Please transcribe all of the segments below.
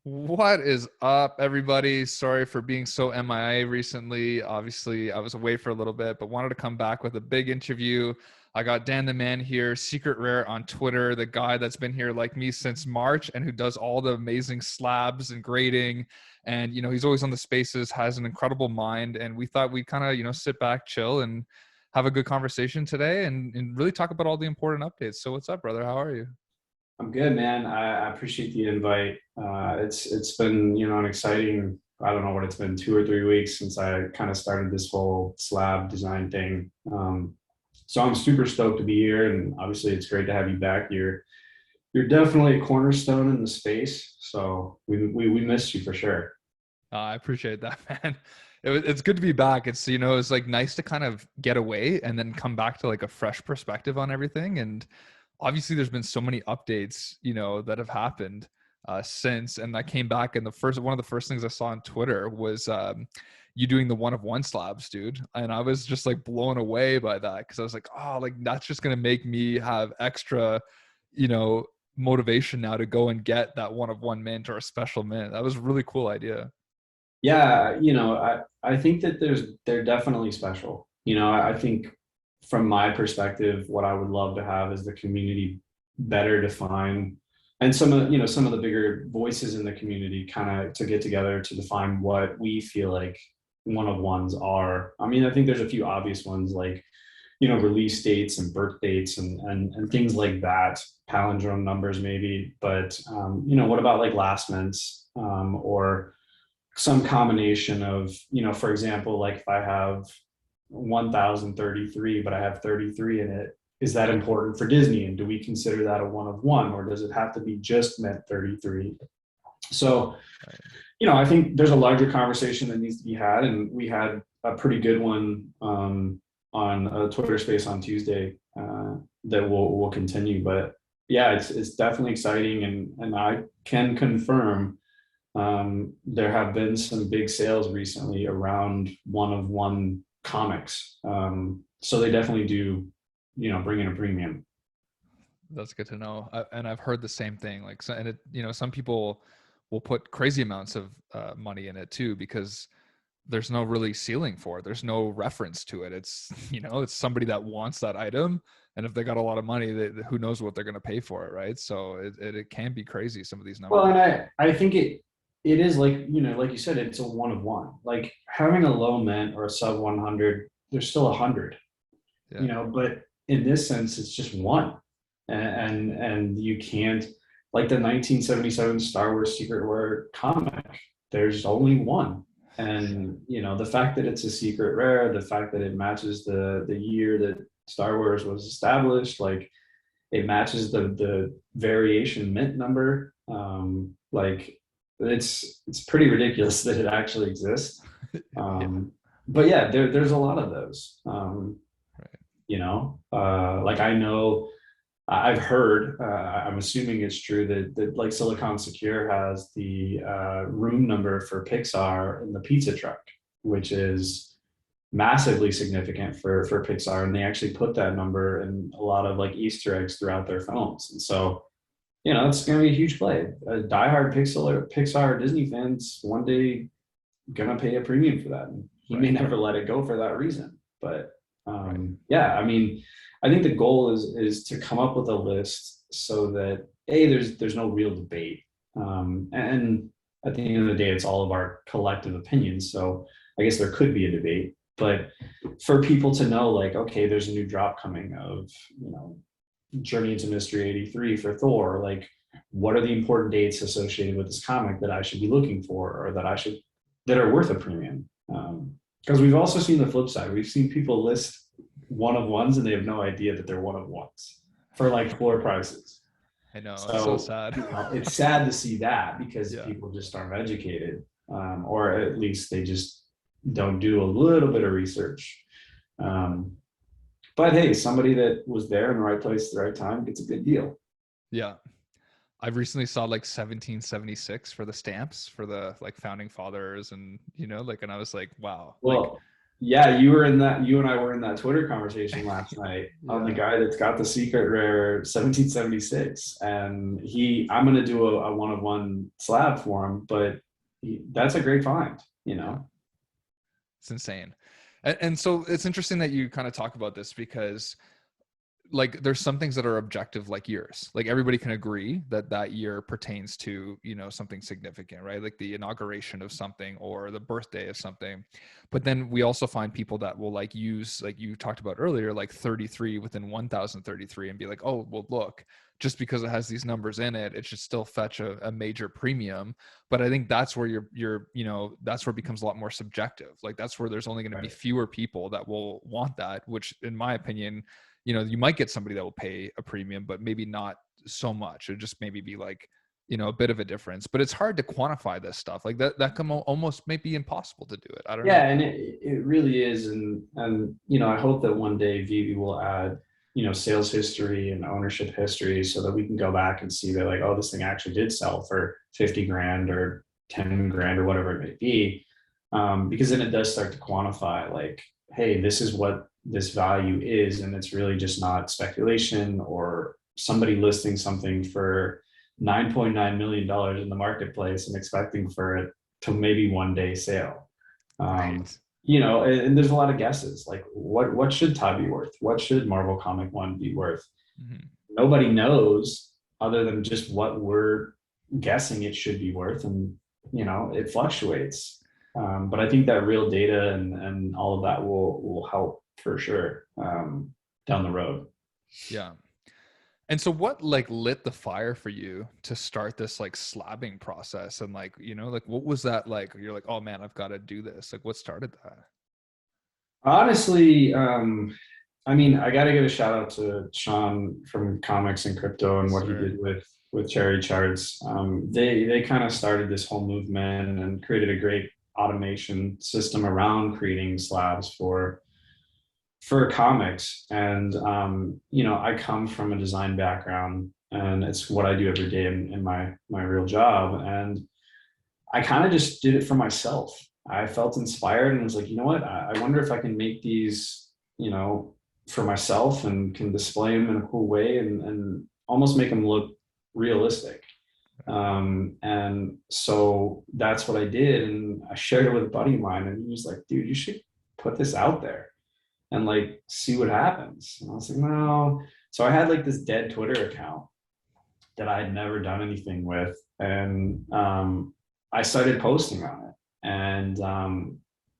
What is up, everybody? Sorry for being so MIA recently. Obviously, I was away for a little bit, but wanted to come back with a big interview. I got Dan the Man here, Secret Rare on Twitter, the guy that's been here like me since March and who does all the amazing slabs and grading. And, he's always on the spaces, has an incredible mind. And we thought we'd kind of, sit back, chill, and have a good conversation today and really talk about all the important updates. So what's up, brother? How are you? I'm good, man. I appreciate the invite. It's been an exciting, I don't know what it's been, 2 or 3 weeks since I kind of started this whole slab design thing. So I'm super stoked to be here, and obviously it's great to have you back. You're definitely a cornerstone in the space, so we missed you for sure. I appreciate that, man. It's good to be back. It's like nice to kind of get away and then come back to like a fresh perspective on everything. And obviously there's been so many updates, that have happened since. And I came back, and one of the first things I saw on Twitter was you doing the one of one slabs, dude. And I was just like blown away by that, because I was like, oh, like that's just gonna make me have extra, you know, motivation now to go and get that one of one mint or a special mint. That was a really cool idea. Yeah, I think that they're definitely special. I think from my perspective, what I would love to have is the community better define, and some of the bigger voices in the community kind of to get together to define what we feel like one of ones are. I mean, I think there's a few obvious ones like, release dates and birth dates and things like that, palindrome numbers maybe, but what about like last mints, or some combination of, for example, like if I have 1033 but I have 33 in it, is that important for Disney, and do we consider that a one of one, or does it have to be just meant 33? So I think there's a larger conversation that needs to be had, and we had a pretty good one on a Twitter space on Tuesday that will continue. But yeah, it's definitely exciting, and I can confirm there have been some big sales recently around one of one comics. So they definitely do, bring in a premium. That's good to know. And I've heard the same thing. Like, and some people will put crazy amounts of money in it too, because there's no really ceiling for it. There's no reference to it. It's, it's somebody that wants that item. And if they got a lot of money, who knows what they're going to pay for it. Right. So it can be crazy, some of these numbers. Well, and I think it is like, like you said, it's a one of one. Like having a low mint or a sub 100, there's still 100, Yeah. but in this sense, it's just one. And you can't, like the 1977 Star Wars Secret Rare comic, there's only one. And the fact that it's a secret rare, the fact that it matches the year that Star Wars was established, like it matches the variation mint number, like it's pretty ridiculous that it actually exists. Yeah. But yeah, there's a lot of those. Right. Like I know, I've heard, I'm assuming it's true that like Silicon Secure has the room number for Pixar in the pizza truck, which is massively significant for Pixar, and they actually put that number in a lot of like Easter eggs throughout their films. And so, it's going to be a huge play. Diehard Pixar or Disney fans one day gonna pay a premium for that. And he may never let it go for that reason, but yeah, I mean, I think the goal is to come up with a list so that there's no real debate, and at the end of the day, it's all of our collective opinions. So I guess there could be a debate, but for people to know, like, okay, there's a new drop coming of Journey into Mystery 83 for Thor. Like, what are the important dates associated with this comic that I should be looking for, or that are worth a premium? Because we've also seen the flip side. We've seen people list one of ones and they have no idea that they're one of ones for like floor prices. I know. So, It's so sad. It's sad to see that, because Yeah. people just aren't educated, or at least they just don't do a little bit of research. But hey, somebody that was there in the right place at the right time gets a good deal. Yeah. I recently saw like 1776 for the stamps for the like founding fathers, and and I was like, wow. Well, Yeah, you and I were in that Twitter conversation last night on the Yeah. guy that's got the secret rare 1776. And I'm going to do a one of one slab for him, but that's a great find, you Yeah. know? It's insane. And so it's interesting that you kind of talk about this because like there's some things that are objective like yours, like everybody can agree that that year pertains to, you know, something significant, right? Like the inauguration of something or the birthday of something. But then we also find people that will like use, like you talked about earlier, like 33 within 1033 and be like, oh well, look, just because it has these numbers in it, it should still fetch a major premium. But I think that's where you're you know, that's where it becomes a lot more subjective. Like that's where there's only going to be Right. fewer people that will want that, which in my opinion, you know, you might get somebody that will pay a premium, but maybe not so much. It just maybe be like, you know, a bit of a difference. But it's hard to quantify this stuff. Like that can almost maybe impossible to do it. I don't know. Yeah, and it really is. And, you know, I hope that one day Vivi will add, you know, sales history and ownership history so that we can go back and see that like, oh, this thing actually did sell for 50 grand or 10 grand or whatever it may be. Because then it does start to quantify like, hey, this is what this value is. And it's really just not speculation or somebody listing something for $9.9 million in the marketplace and expecting for it to maybe one day sale. um, Right. you know, and there's a lot of guesses. Like, what should Todd be worth? What should Marvel Comic One be worth? Mhm. Nobody knows other than just what we're guessing it should be worth, and you know, it fluctuates. But I think that real data and all of that will help for sure down the road. Yeah. And so what like lit the fire for you to start this like slabbing process? And like, you know, like what was that like? You're like, oh man, I've got to do this. Like what started that? Honestly, I mean, I got to give a shout out to Sean from Comics and Crypto and Yes, what he sir. did with Cherry Charts. They kind of started this whole movement and created a great automation system around creating slabs for comics. And you know, I come from a design background, and it's what I do every day in my real job. And I kind of just did it for myself. I felt inspired and was like, you know what? I wonder if I can make these, you know, for myself and can display them in a cool way and almost make them look realistic. And so that's what I did. And I shared it with a buddy of mine, and he was like, dude, you should put this out there and like see what happens. And I was like, no. So I had like this dead Twitter account that I had never done anything with. And I started posting on it. And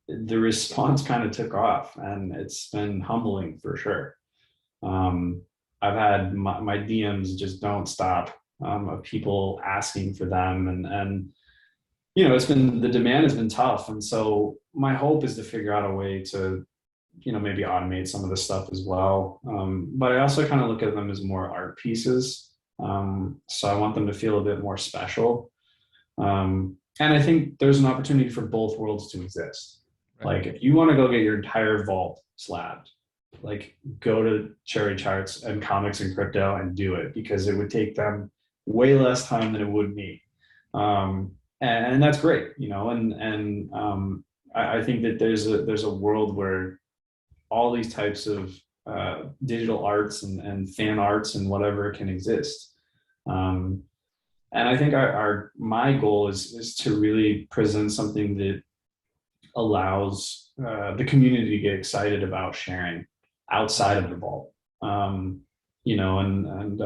the response kind of took off, and it's been humbling for sure. Um, I've had my DMs just don't stop of people asking for them. And, you know, it's been, the demand has been tough. And so my hope is to figure out a way to, you know, maybe automate some of the stuff as well. But I also kind of look at them as more art pieces. So I want them to feel a bit more special. And I think there's an opportunity for both worlds to exist. Right. Like if you want to go get your entire vault slabbed, like go to Cherry Charts and Comics and Crypto and do it, because it would take them way less time than it would me. And that's great, you know, and I think that there's a world where all these types of digital arts and fan arts and whatever can exist. Um, and I think my goal is to really present something that allows the community to get excited about sharing outside of the vault. You know, and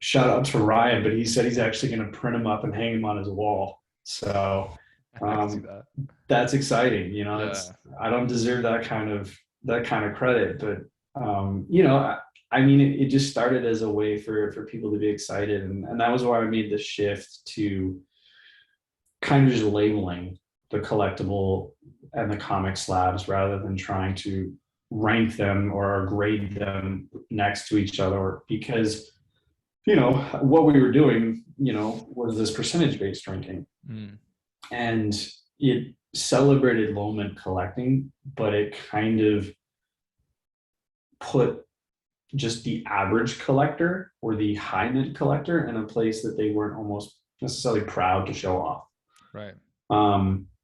shout out to Ryan, but he said he's actually going to print them up and hang them on his wall. So I can see um, that. that's exciting. You know, Yeah. it's, I don't deserve that kind of credit, but you know, I mean, it just started as a way for people to be excited, and that was why I made the shift to kind of just labeling the collectible and the comic slabs rather than trying to rank them or grade them next to each other, because you know what we were doing, you know, was this percentage based ranking, Mm. and it celebrated low mid collecting, but it kind of put just the average collector or the high mid collector in a place that they weren't almost necessarily proud to show off. Right.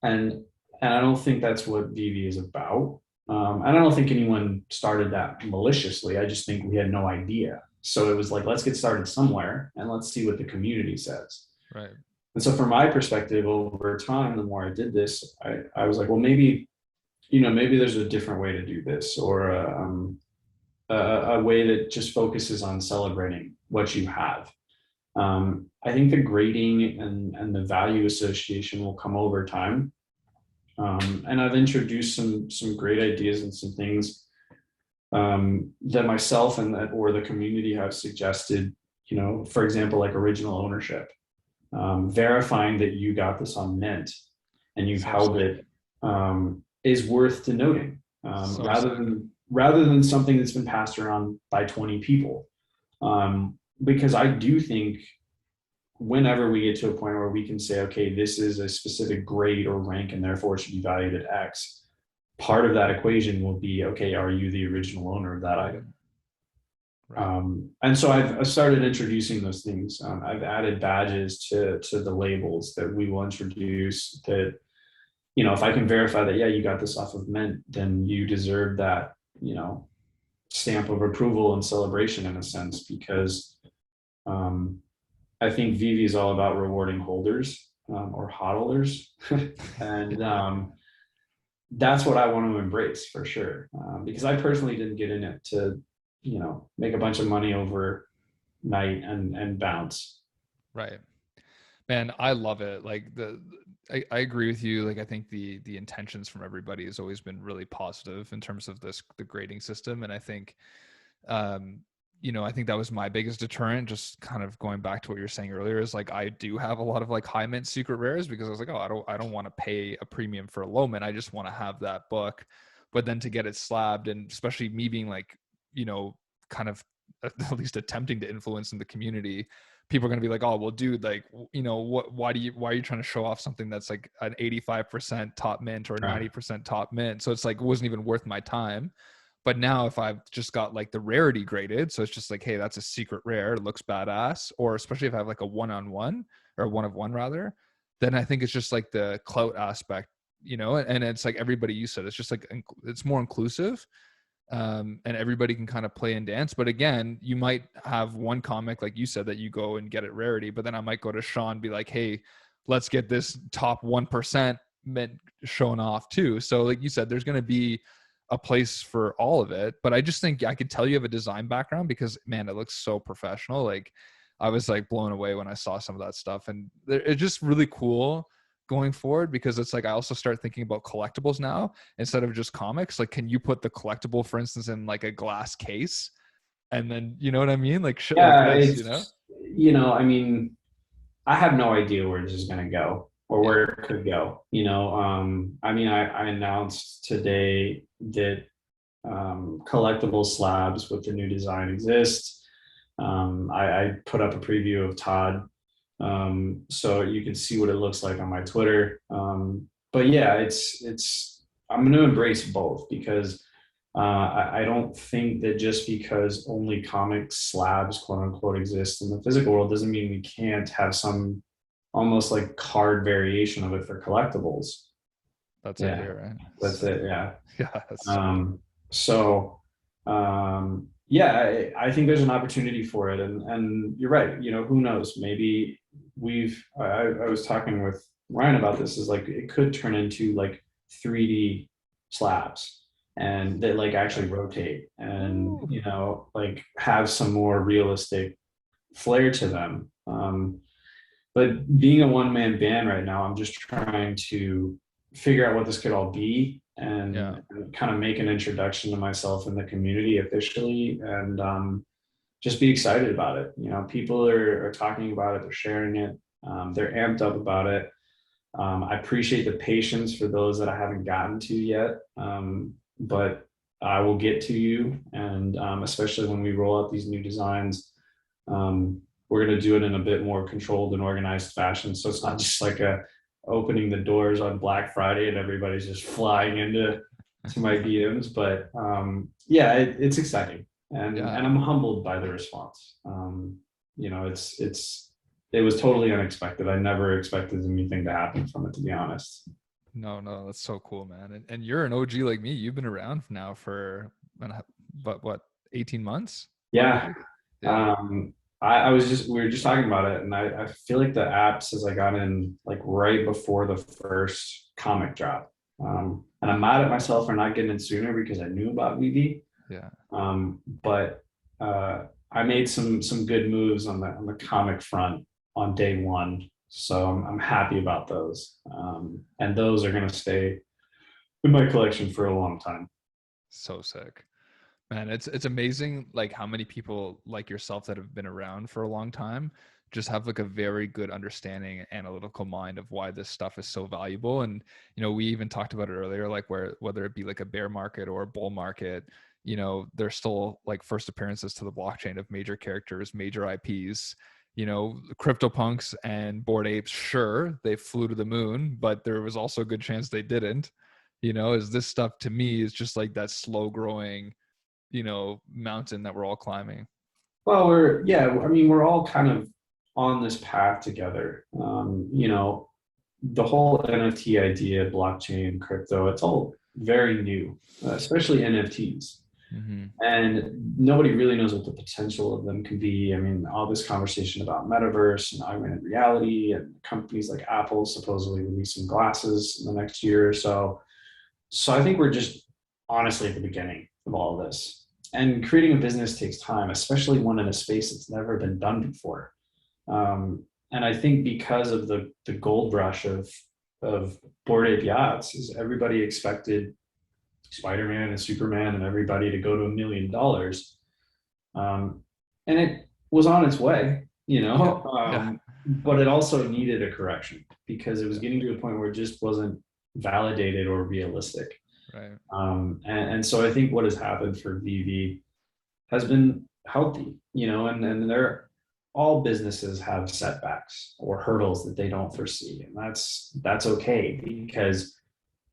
And And I don't think that's what Vivi is about. And I don't think anyone started that maliciously. I just think we had no idea. So it was like, let's get started somewhere and let's see what the community says. Right. And so from my perspective, over time, the more I did this, I was like, well, maybe, maybe there's a different way to do this, or a way that just focuses on celebrating what you have. I think the grading and the value association will come over time. And I've introduced some great ideas and some things that myself and that or the community have suggested. For example, like original ownership, verifying that you got this on Mint and you've So held sick. it, is worth denoting, So rather sick. than something that's been passed around by 20 people. Because I do think whenever we get to a point where we can say, okay, this is a specific grade or rank and therefore it should be valued at X, part of that equation will be, okay, are you the original owner of that Right. item? Right. And so I've started introducing those things. I've added badges to the labels that we will introduce that, if I can verify that, yeah, you got this off of Mint, then you deserve that, stamp of approval and celebration in a sense, because I think Vivi is all about rewarding holders, or hodlers. And that's what I want to embrace for sure. Because I personally didn't get in it to, make a bunch of money overnight and bounce. Right. Man, I love it. Like I agree with you. Like I think the intentions from everybody has always been really positive in terms of the grading system. And I think um, I think that was my biggest deterrent, just kind of going back to what you're saying earlier, is like I do have a lot of like high mint secret rares because I was like, oh, I don't want to pay a premium for a low mint. I just want to have that book. But then to get it slabbed, and especially me being like, kind of at least attempting to influence in the community, people are going to be like, oh well dude, like why are you trying to show off something that's like an 85% top mint or Right. 90% top mint? So it's like it wasn't even worth my time. But now if I've just got like the rarity graded, so it's just like, hey, that's a secret rare, it looks badass, or especially if I have like a one-on-one or one of one rather, then I think it's just like the clout aspect, and it's like everybody, you said, it's just like it's more inclusive, and everybody can kind of play and dance. But again, you might have one comic, like you said, that you go and get it rarity, but then I might go to Sean, be like, hey, let's get this top 1% mint shown off too. So like you said, there's going to be a place for all of it. But I just think I could tell you have a design background because man, it looks so professional. Like I was like blown away when I saw some of that stuff, and it's just really cool going forward, because it's like I also start thinking about collectibles now instead of just comics. Like, can you put the collectible, for instance, in like a glass case, and then you know what I mean, like shit like Yeah, this, I mean, I have no idea where this is going to go or Yeah. where it could go. I mean, I announced today that collectible slabs with the new design exist. I put up a preview of Todd, so you can see what it looks like on my Twitter. But yeah, I'm going to embrace both because I don't think that just because only comic slabs, quote unquote, exist in the physical world doesn't mean we can't have some almost like card variation of it for collectibles. That's it Yeah, here, right? that's So it. Yeah. yeah, that's so good. So yeah, I think there's an opportunity for it, and you're right. Who knows? Maybe I was talking with Ryan about this. Is like it could turn into like 3D slabs, and they like actually rotate, and Ooh. like have some more realistic flair to them. But being a one man band right now, I'm just trying to figure out what this could all be, Yeah. and kind of make an introduction to myself in the community officially, and just be excited about it. People are talking about it, they're sharing it, they're amped up about it. I appreciate the patience for those that I haven't gotten to yet, but I will get to you, and especially when we roll out these new designs. We're going to do it in a bit more controlled and organized fashion. So it's not just like a opening the doors on Black Friday and everybody's just flying into my DMs. But yeah, it's exciting, and Yeah. I'm humbled by the response. It was totally unexpected. I never expected anything to happen from it, to be honest. No, that's so cool, man. And you're an OG like me. You've been around now for what 18 months Yeah. roughly? Yeah. Um, I was just, we were just talking about it, and I feel like the apps as I got in like right before the first comic drop. And I'm mad at myself for not getting in sooner because I knew about VV. Yeah. But I made some good moves on the comic front on day one, so I'm happy about those. And those are going to stay in my collection for a long time. So sick. Man, it's amazing like how many people like yourself that have been around for a long time just have like a very good understanding and analytical mind of why this stuff is so valuable. And we even talked about it earlier, like whether it be like a bear market or a bull market, there's still like first appearances to the blockchain of major characters, major IPs. CryptoPunks and Bored Apes, sure, they flew to the moon, but there was also a good chance they didn't. Is this stuff to me is just like that slow growing mountain that we're all climbing. Well, I mean, we're all kind of on this path together. The whole NFT idea, blockchain, crypto, it's all very new, especially NFTs. Mm-hmm. And nobody really knows what the potential of them can be. I mean, all this conversation about metaverse and augmented reality, and companies like Apple supposedly releasing glasses in the next year or so. So I think we're just honestly at the beginning of all of this. And creating a business takes time, especially one in a space that's never been done before. And I think because of the gold rush of Bored Ape Yachts, is everybody expected Spider-Man and Superman and everybody to go to $1 million. And it was on its way, Yeah. Yeah. but it also needed a correction because it was Yeah. getting to a point where it just wasn't validated or realistic. Right. And so I think what has happened for VV has been healthy, and they're all businesses have setbacks or hurdles that they don't foresee. And that's okay because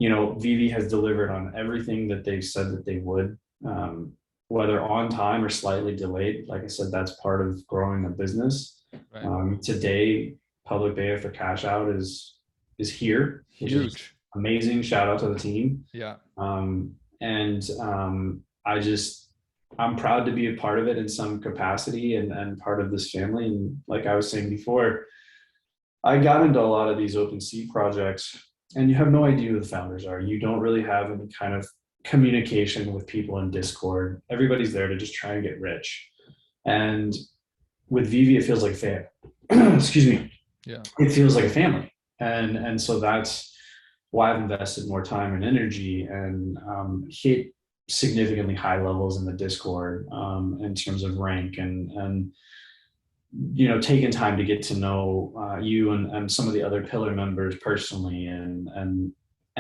VV has delivered on everything that they've said that they would, whether on time or slightly delayed. Like I said, that's part of growing a business. Right. Today, public beta for cash out is here, which is Huge. amazing. Shout out to the team. Yeah. And I'm proud to be a part of it in some capacity and part of this family. And like I was saying before, I got into a lot of these open sea projects, and you have no idea who the founders are. You don't really have any kind of communication with people in Discord. Everybody's there to just try and get rich. And with Vivi, it feels like excuse me. Yeah. It feels like a family. And so that's why I've invested more time and energy and hit significantly high levels in the Discord in terms of rank and taking time to get to know you and some of the other pillar members personally and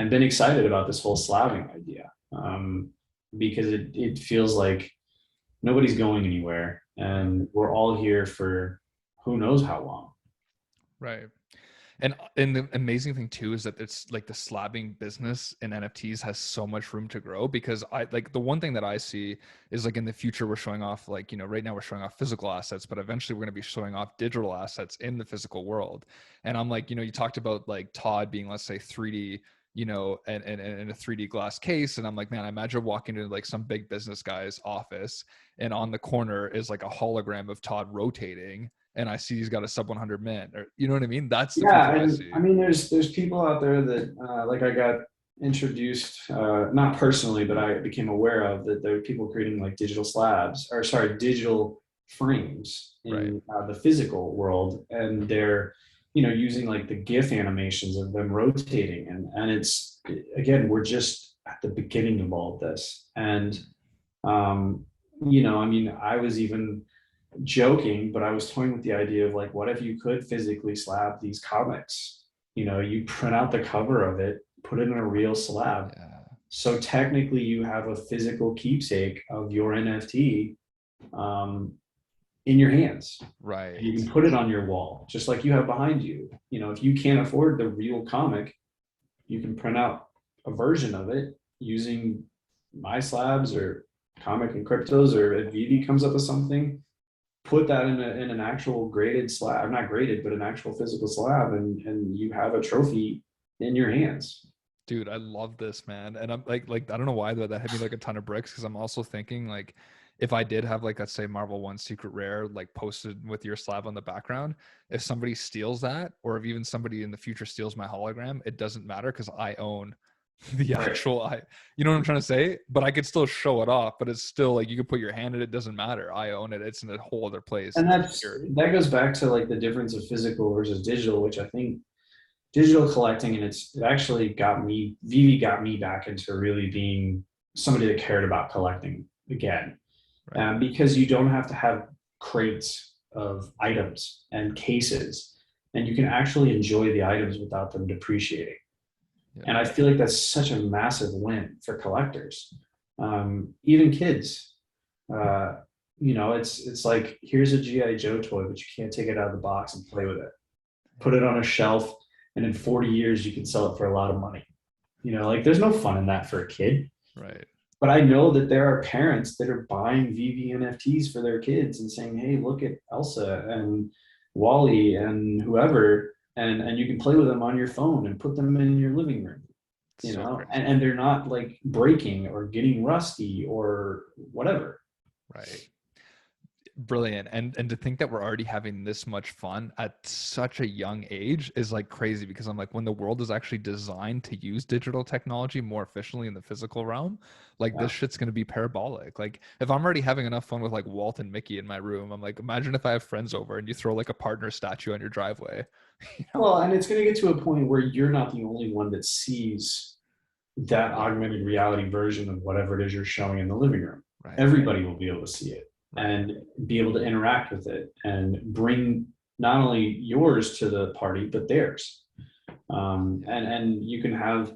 been excited about this whole slabbing idea because it feels like nobody's going anywhere and we're all here for who knows how long. Right. And the amazing thing too is that it's like the slabbing business in NFTs has so much room to grow because I like the one thing that I see is like in the future we're showing off like right now we're showing off physical assets, but eventually we're going to be showing off digital assets in the physical world. And I'm like, you talked about like Todd being, let's say, 3D, and in a 3D glass case, and I'm like, man, I imagine walking into like some big business guy's office and on the corner is like a hologram of Todd rotating and I see he's got a sub 100 min, or you know what I mean? That's the Yeah, future I and see. I mean, there's people out there that like I got introduced, not personally, but I became aware of that there are people creating like digital slabs, or sorry, digital frames Right. in the physical world, and they're using like the GIF animations of them rotating, and it's again we're just at the beginning of all of this, and I mean, I was even joking, but I was toying with the idea of like, what if you could physically slab these comics? You print out the cover of it, put it in a real slab. Yeah. So technically, you have a physical keepsake of your NFT in your hands. Right. And you can put it on your wall, just like you have behind you. If you can't afford the real comic, you can print out a version of it using my slabs or comic and cryptos, or if Vivi comes up with something, put that in an actual graded slab, not graded, but an actual physical slab, and you have a trophy in your hands. Dude, I love this, man. And I'm like I don't know why that hit me like a ton of bricks, because I'm also thinking like if I did have like, let's say Marvel 1 Secret Rare like posted with your slab on the background, if somebody steals that, or if even somebody in the future steals my hologram, it doesn't matter because I own the Right. actual you know what I'm trying to say? But I could still show it off, but it's still like you could put your hand in it, doesn't matter. I own it. It's in a whole other place. And It's secure. that goes back to like the difference of physical versus digital, which I think digital collecting, and it actually got me, Vivi got me back into really being somebody that cared about collecting again. Right. Because you don't have to have crates of items and cases, and you can actually enjoy the items without them depreciating. Yeah. And I feel like that's such a massive win for collectors, even kids. Uh, it's like, here's a GI Joe toy, but you can't take it out of the box and play with it. Put it on a shelf, and in 40 years, you can sell it for a lot of money. Like there's no fun in that for a kid. Right. But I know that there are parents that are buying VEVE NFTs for their kids and saying, hey, look at Elsa and Wally and whoever, and you can play with them on your phone and put them in your living room, So crazy. and they're not like breaking or getting rusty or whatever. Right. Brilliant. And to think that we're already having this much fun at such a young age is like crazy, because I'm like, when the world is actually designed to use digital technology more efficiently in the physical realm, like Yeah. this shit's going to be parabolic. Like if I'm already having enough fun with like Walt and Mickey in my room, I'm like, imagine if I have friends over and you throw like a partner statue on your driveway. you know Well, and it's going to get to a point where you're not the only one that sees that augmented reality version of whatever it is you're showing in the living room. right. Everybody will be able to see it Right. and be able to interact with it and bring not only yours to the party, but theirs. And you can have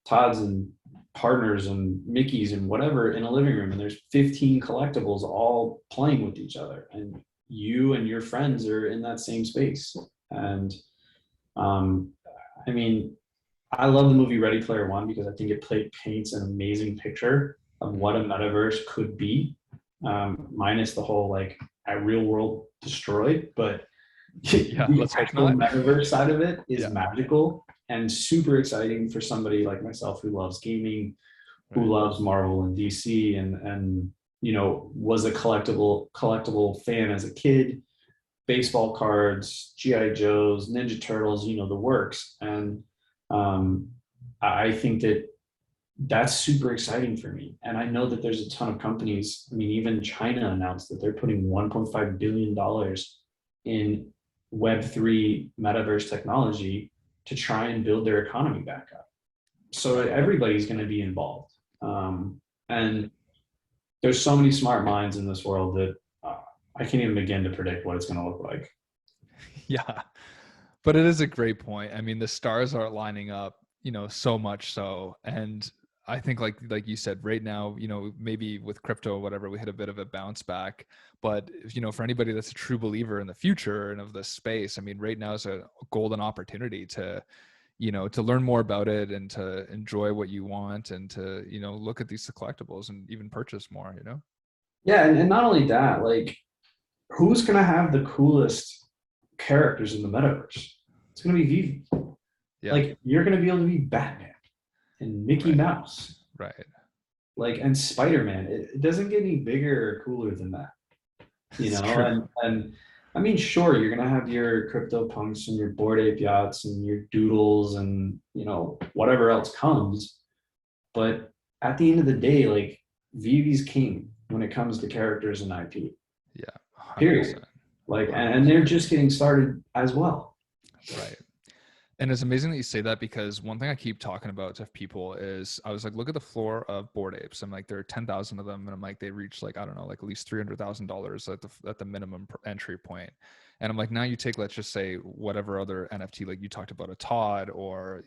Todd's and partners and Mickey's and whatever in a living room, and there's 15 collectibles all playing with each other, and you and your friends are in that same space. And I mean, I love the movie Ready Player One because I think it paints an amazing picture of what a metaverse could be, minus the whole like at real world destroyed. But Yeah, the let's hope actual not. metaverse side of it is Yeah. magical and super exciting for somebody like myself who loves gaming, who Right. loves Marvel and DC, and was a collectible fan as a kid. Baseball cards, GI Joes, Ninja Turtles, the works. And I think that that's super exciting for me. And I know that there's a ton of companies. I mean, even China announced that they're putting $1.5 billion in Web3 metaverse technology to try and build their economy back up. So everybody's going to be involved. And there's so many smart minds in this world that I can't even begin to predict what it's going to look like. Yeah. But it is a great point. I mean, the stars are lining up, so much so. And I think like you said, right now, maybe with crypto or whatever, we hit a bit of a bounce back. But for anybody that's a true believer in the future and of this space, I mean, right now is a golden opportunity to learn more about it and to enjoy what you want and to, look at these collectibles and even purchase more, Yeah, and not only that, like who's going to have the coolest characters in the metaverse? It's going to be Vivi. Yeah. Like you're going to be able to be Batman and Mickey Right. Mouse. Right. Like, and Spider-Man. It doesn't get any bigger or cooler than that. It's true. And I mean, sure, you're gonna have your crypto punks and your Bored Ape Yachts and your doodles and whatever else comes. But at the end of the day, like Vivi's king when it comes to characters and IP. Yeah. 100%. Period. Like, and they're just getting started as well. Right. And it's amazing that you say that, because one thing I keep talking about to people is I was like, look at the floor of Bored Apes. I'm like, there are 10,000 of them. And I'm like, they reach like, I don't know, like at least $300,000 at the minimum entry point. And I'm like, now you take, let's just say whatever other NFT, like you talked about a Todd or,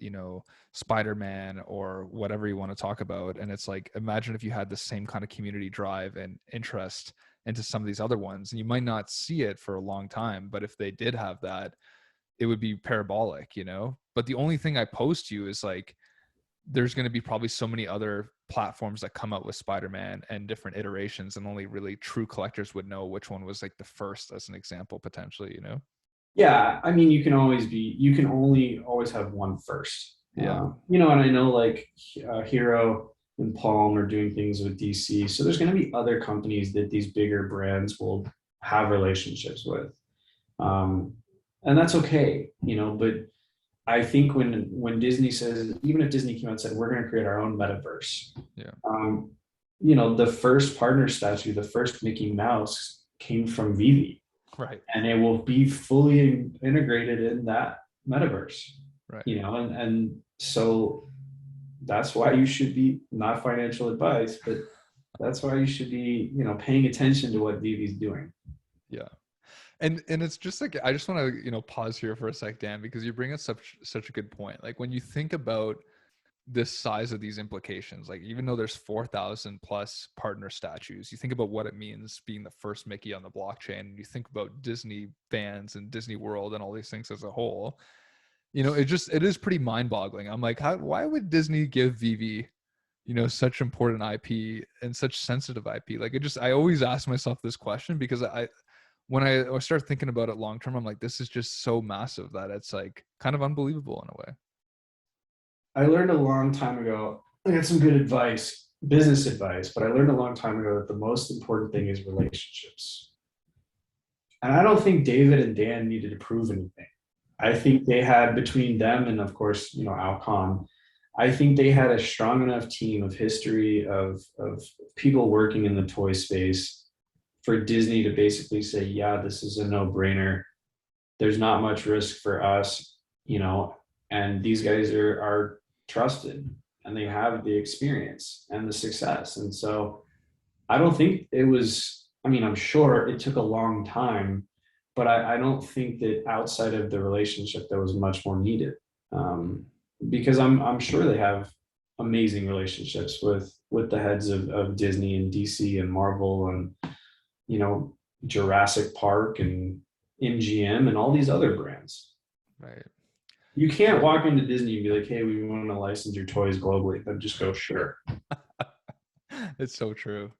Spider-Man or whatever you want to talk about. And it's like, imagine if you had the same kind of community drive and interest into some of these other ones, and you might not see it for a long time, but if they did have that, it would be parabolic, but the only thing I post to you is like, there's going to be probably so many other platforms that come out with Spider-Man and different iterations, and only really true collectors would know which one was like the first, as an example, potentially, Yeah, I mean, you can only always have one first. Yeah. And I know like Hero and Palm are doing things with DC. So there's going to be other companies that these bigger brands will have relationships with. Um, and that's okay, but I think when Disney says, even if Disney came out and said, we're going to create our own metaverse, Yeah. um, the first partner statue, the first Mickey Mouse came from Vivi, Right. and it will be fully integrated in that metaverse, Right. and so that's why you should be, not financial advice, but that's why you should be, paying attention to what Vivi's doing. Yeah. And it's just like, I just want to, pause here for a sec, Dan, because you bring up such a good point. Like when you think about this size of these implications, like even though there's 4,000 plus partner statues, you think about what it means being the first Mickey on the blockchain, and you think about Disney fans and Disney World and all these things as a whole, it is pretty mind boggling. I'm like, why would Disney give Vivi, such important IP and such sensitive IP? Like I always ask myself this question, because when I start thinking about it long term, I'm like, this is just so massive that it's like kind of unbelievable in a way. I learned a long time ago, I got some good advice, business advice, but I learned a long time ago that the most important thing is relationships. And I don't think David and Dan needed to prove anything. I think they had, between them and of course, Alcon, I think they had a strong enough team of history of people working in the toy space for Disney to basically say, yeah, this is a no-brainer. There's not much risk for us, and these guys are trusted, and they have the experience and the success. And so I don't think it was, I'm sure it took a long time, but I don't think that outside of the relationship there was much more needed. Because I'm sure they have amazing relationships with the heads of Disney and DC and Marvel and Jurassic Park and MGM and all these other brands. Right. You can't walk into Disney and be like, hey, we want to license your toys globally. Then just go, sure. It's so true.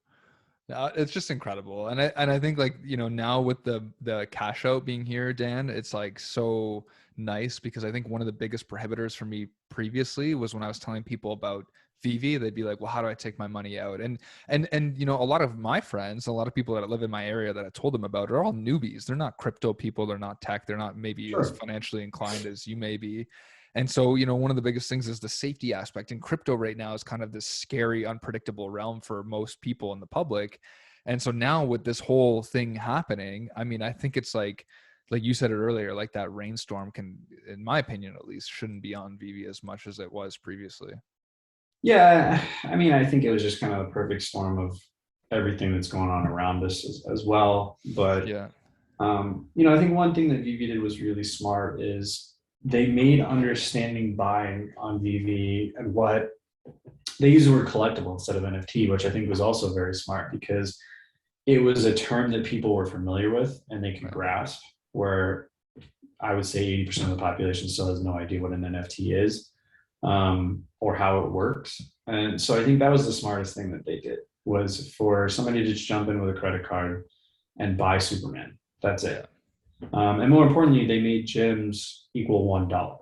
It's just incredible. And I think, like, now with the cash out being here, Dan, it's like so nice, because I think one of the biggest prohibitors for me previously was when I was telling people about Vivi, they'd be like, well, how do I take my money out? And a lot of my friends, a lot of people that live in my area that I told them about are all newbies. They're not crypto people, they're not tech, they're not maybe as Sure. financially inclined as you may be. And so, one of the biggest things is the safety aspect. And crypto right now is kind of this scary, unpredictable realm for most people in the public. And so now with this whole thing happening, I think it's like you said it earlier, like that rainstorm can, in my opinion at least, shouldn't be on Vivi as much as it was previously. Yeah. I think it was just kind of the perfect storm of everything that's going on around us as well. But, Yeah. I think one thing that Vivi did was really smart is they made understanding buying on Vivi, and what they use the word collectible instead of NFT, which I think was also very smart, because it was a term that people were familiar with and they could Right. grasp, where I would say 80% of the population still has no idea what an NFT is, or how it works. And so I think that was the smartest thing that they did, was for somebody to just jump in with a credit card and buy Superman. That's it. And more importantly, they made gems equal $1.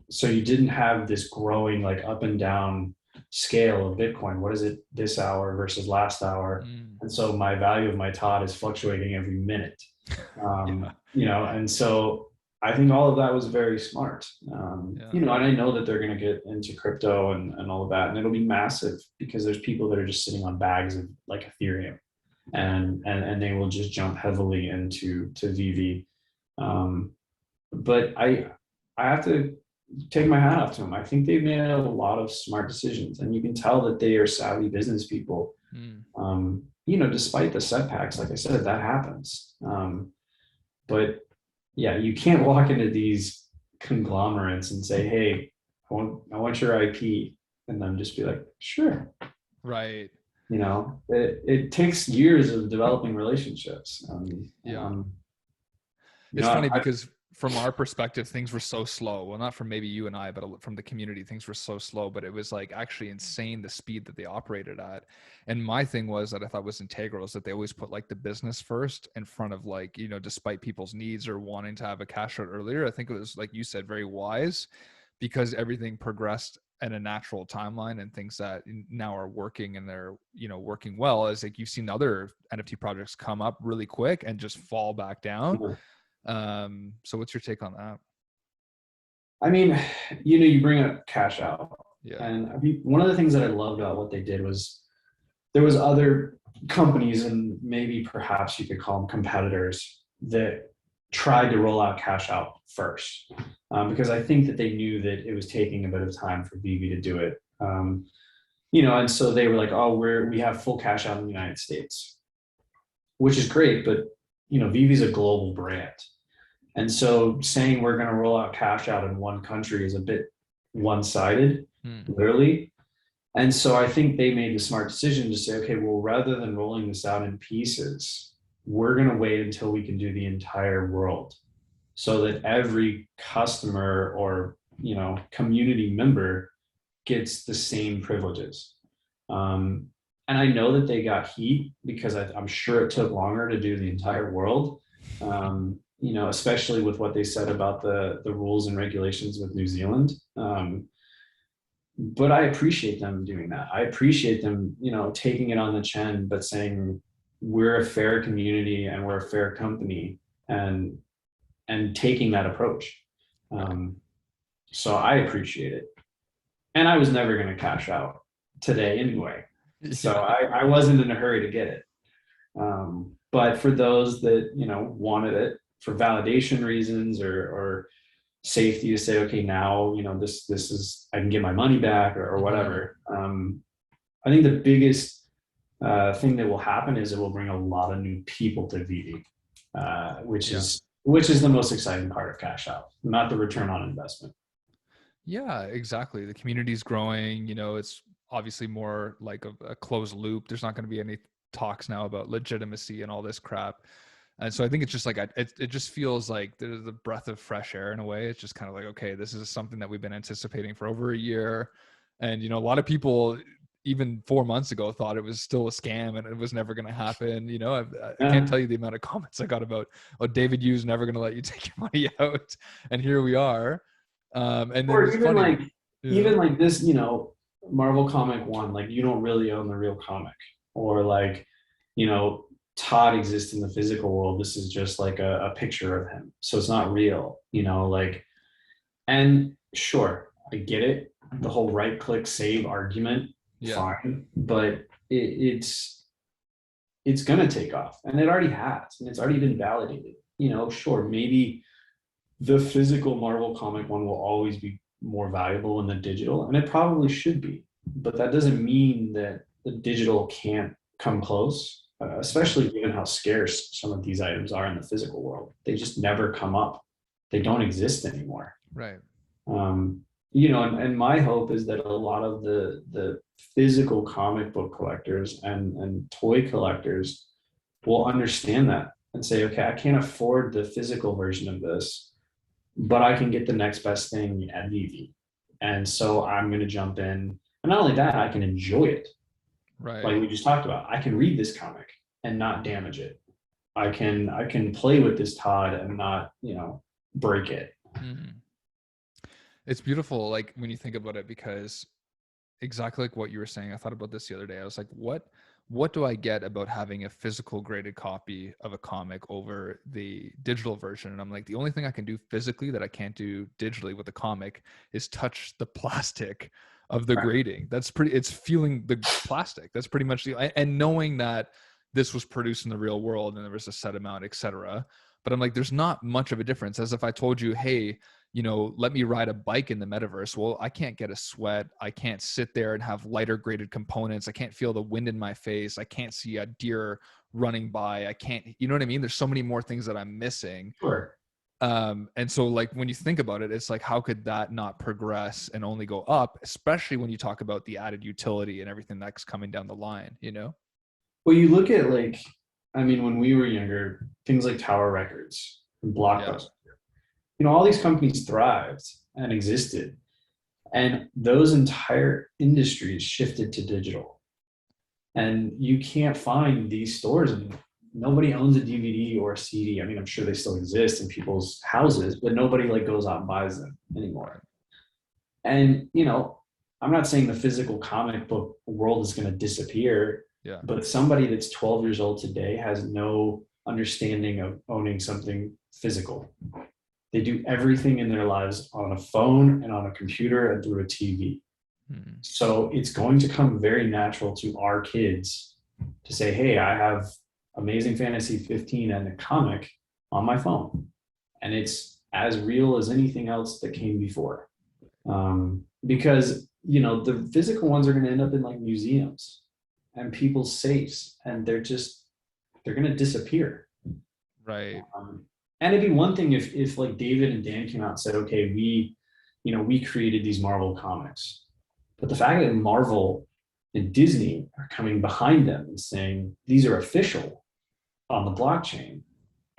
So you didn't have this growing like up and down scale of Bitcoin. What is it this hour versus last hour? And so my value of my tot is fluctuating every minute. And so I think all of that was very smart. And I know that they're going to get into crypto and all of that, and it'll be massive, because there's people that are just sitting on bags of like Ethereum, and they will just jump heavily into Vivi. But I have to take my hat off to them. I think they've made a lot of smart decisions, and you can tell that they are savvy business people. Despite the setbacks, like I said, that happens. But yeah, you can't walk into these conglomerates and say, hey, I want your IP, and then just be like, sure. Right. It takes years of developing relationships. It's funny because from our perspective, things were so slow. Well, not from maybe you and I, but from the community, things were so slow, but it was like actually insane the speed that they operated at. And my thing was that I thought was integral is that they always put like the business first in front of despite people's needs or wanting to have a cash out earlier. I think it was, like you said, very wise. because everything progressed in a natural timeline and things that now are working and they're, you know, working well, is like you've seen other NFT projects come up really quick and just fall back down. So what's your take on that? I mean, you know, you bring up cash out, Yeah. and I mean, one of the things that I loved about what they did was there was other companies, and maybe perhaps you could call them competitors, that tried to roll out cash out first, because I think that they knew that it was taking a bit of time for Vivi to do it. You know, and so they were like, oh, we have full cash out in the United States, which is great, but you know, Vivi's a global brand. And so saying we're going to roll out cash out in one country is a bit one-sided, literally. And so I think they made the smart decision to say, okay, well, rather than rolling this out in pieces, we're going to wait until we can do the entire world, so that every customer or, you know, community member gets the same privileges. And I know that they got heat because I'm sure it took longer to do the entire world. You know, especially with what they said about the rules and regulations with New Zealand. But I appreciate them doing that. I appreciate them, you know, taking it on the chin, but saying we're a fair community and we're a fair company, and taking that approach. So I appreciate it. And I was never going to cash out today anyway. So I wasn't in a hurry to get it. But for those that, you know, wanted it for validation reasons or safety, to say, okay, now, you know, this is, I can get my money back or whatever. I think the biggest thing that will happen is it will bring a lot of new people to Vivi, which is the most exciting part of cash out, not the return on investment. Yeah, exactly. The community's growing, you know, it's obviously more like a closed loop. There's not going to be any talks now about legitimacy and all this crap. And so I think it's just like, it just feels like there's a breath of fresh air in a way. It's just kind of like, okay, this is something that we've been anticipating for over a year. And, you know, a lot of people, even 4 months ago, thought it was still a scam and it was never going to happen. You know, I can't tell you the amount of comments I got about, oh, David Yu's never going to let you take your money out. And here we are. And then or it's even funny, like, even like this, you know, Marvel Comic 1, like you don't really own the real comic, or like, you know, Todd exists in the physical world. This is just like a picture of him. So it's not real, you know, like, and sure, I get it. The whole right click save argument, fine, but it's going to take off, and it already has, and it's already been validated. You know, sure, maybe the physical Marvel Comic 1 will always be more valuable than the digital, and it probably should be, but that doesn't mean that the digital can't come close. Especially given how scarce some of these items are in the physical world. They just never come up. They don't exist anymore. Right. You know, and my hope is that a lot of the physical comic book collectors and toy collectors will understand that and say, okay, I can't afford the physical version of this, but I can get the next best thing at Vivi. And so I'm going to jump in. And not only that, I can enjoy it. Right. Like we just talked about, I can read this comic and not damage it. I can play with this Todd and not, you know, break it. It's beautiful, like when you think about it, because exactly like what you were saying, I thought about this the other day. I was like, what do I get about having a physical graded copy of a comic over the digital version? And I'm like, the only thing I can do physically that I can't do digitally with a comic is touch the plastic of the grading. It's feeling the plastic. That's pretty much and knowing that this was produced in the real world and there was a set amount, etc. But I'm like, there's not much of a difference. As if I told you, hey, you know, let me ride a bike in the metaverse. Well, I can't get a sweat. I can't sit there and have lighter graded components. I can't feel the wind in my face. I can't see a deer running by. I can't, you know what I mean? There's so many more things that I'm missing. Sure. And so like when you think about it, it's like, how could that not progress and only go up, especially when you talk about the added utility and everything that's coming down the line, you know? Well, you look at like, I mean, when we were younger, things like Tower Records and Blockbuster, you know, all these companies thrived and existed, and those entire industries shifted to digital. And you can't find these stores anymore. Nobody owns a DVD or a CD. I mean, I'm sure they still exist in people's houses, but nobody like goes out and buys them anymore. And, I'm not saying the physical comic book world is going to disappear, Yeah. but somebody that's 12 years old today has no understanding of owning something physical. They do everything in their lives on a phone and on a computer and through a TV. Hmm. So it's going to come very natural to our kids to say, hey, I have Amazing Fantasy 15 and a comic on my phone. And it's as real as anything else that came before. Because, the physical ones are going to end up in like museums and people's safes, and they're going to disappear. Right. And it'd be one thing if like David and Dan came out and said, okay, we created these Marvel comics. But the fact that Marvel and Disney are coming behind them and saying these are official on the blockchain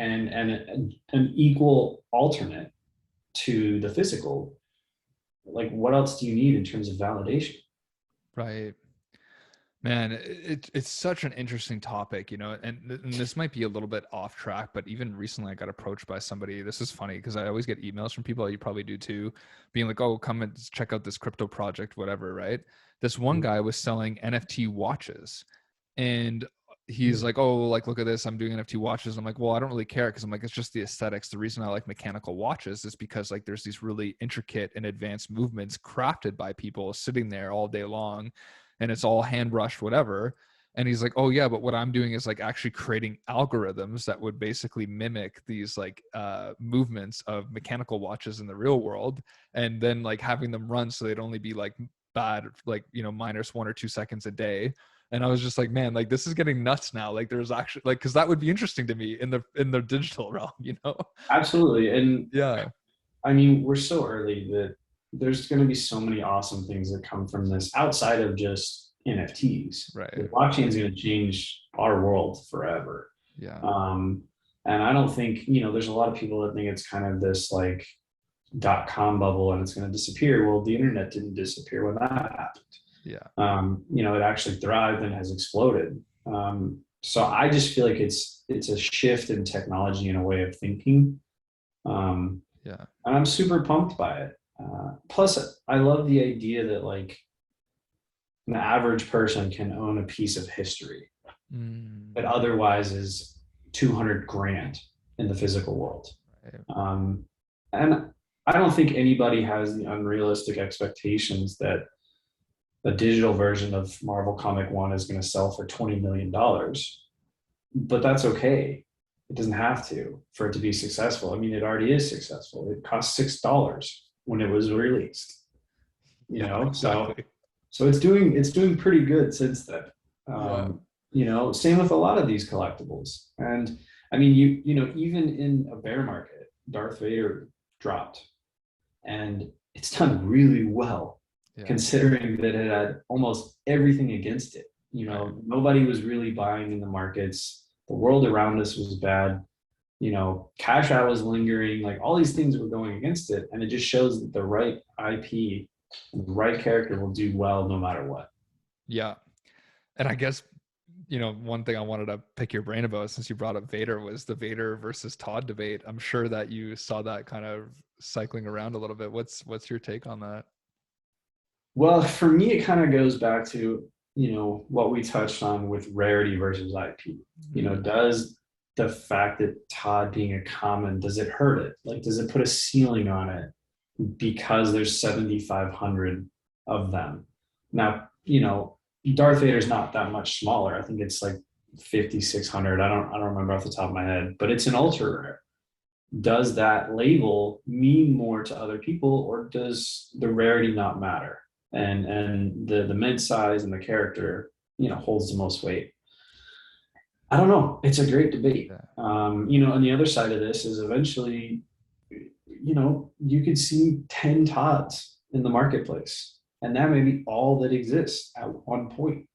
and an equal alternate to the physical, like what else do you need in terms of validation? Right. Man, it's such an interesting topic, and this might be a little bit off track, but even recently I got approached by somebody. This is funny because I always get emails from people, you probably do too, being like, oh, come and check out this crypto project, whatever, right? This one guy was selling NFT watches, and he's like, oh, like, look at this, I'm doing NFT watches. I'm like, well, I don't really care, because I'm like, it's just the aesthetics. The reason I like mechanical watches is because like there's these really intricate and advanced movements crafted by people sitting there all day long, and it's all hand brushed, whatever. And he's like, oh yeah, but what I'm doing is like actually creating algorithms that would basically mimic these like movements of mechanical watches in the real world, and then like having them run so they'd only be like bad, like, minus 1 or 2 seconds a day. And I was just like, man, like this is getting nuts now. Like there's actually like, because that would be interesting to me in the digital realm. Absolutely. And Yeah. I mean, we're so early that there's going to be so many awesome things that come from this outside of just NFTs. The Right. blockchain is going to change our world forever. Yeah. And I don't think, there's a lot of people that think it's kind of this like .com bubble and it's going to disappear. Well, the internet didn't disappear when that happened. Yeah. It actually thrived and has exploded. So I just feel like it's a shift in technology and a way of thinking. Yeah. And I'm super pumped by it. Plus, I love the idea that like an average person can own a piece of history that otherwise is 200 grand in the physical world. Right. And I don't think anybody has the unrealistic expectations that a digital version of Marvel Comic 1 is going to sell for $20 million. But that's okay. It doesn't have to for it to be successful. I mean, it already is successful. It cost $6 when it was released. Exactly. So it's doing pretty good since then. Yeah. Same with a lot of these collectibles. And I mean, even in a bear market, Darth Vader dropped, and it's done really well, considering that it had almost everything against it. Nobody was really buying in the markets. The world around us was bad. Cash out was lingering. Like all these things were going against it, and it just shows that the right IP and the right character will do well no matter what. Yeah. And I guess, one thing I wanted to pick your brain about, since you brought up Vader, was the Vader versus Todd debate. I'm sure that you saw that kind of cycling around a little bit. What's your take on that? Well, for me, it kind of goes back to, what we touched on with Rarity versus IP. Does the fact that Todd being a common, does it hurt it? Like, does it put a ceiling on it because there's 7,500 of them? Now, Darth Vader's not that much smaller. I think it's like 5,600. I don't remember off the top of my head, but it's an ultra rare. Does that label mean more to other people, or does the rarity not matter? And the mid size and the character, holds the most weight. I don't know. It's a great debate. And the other side of this is eventually, you could see 10 Todds in the marketplace, and that may be all that exists at one point.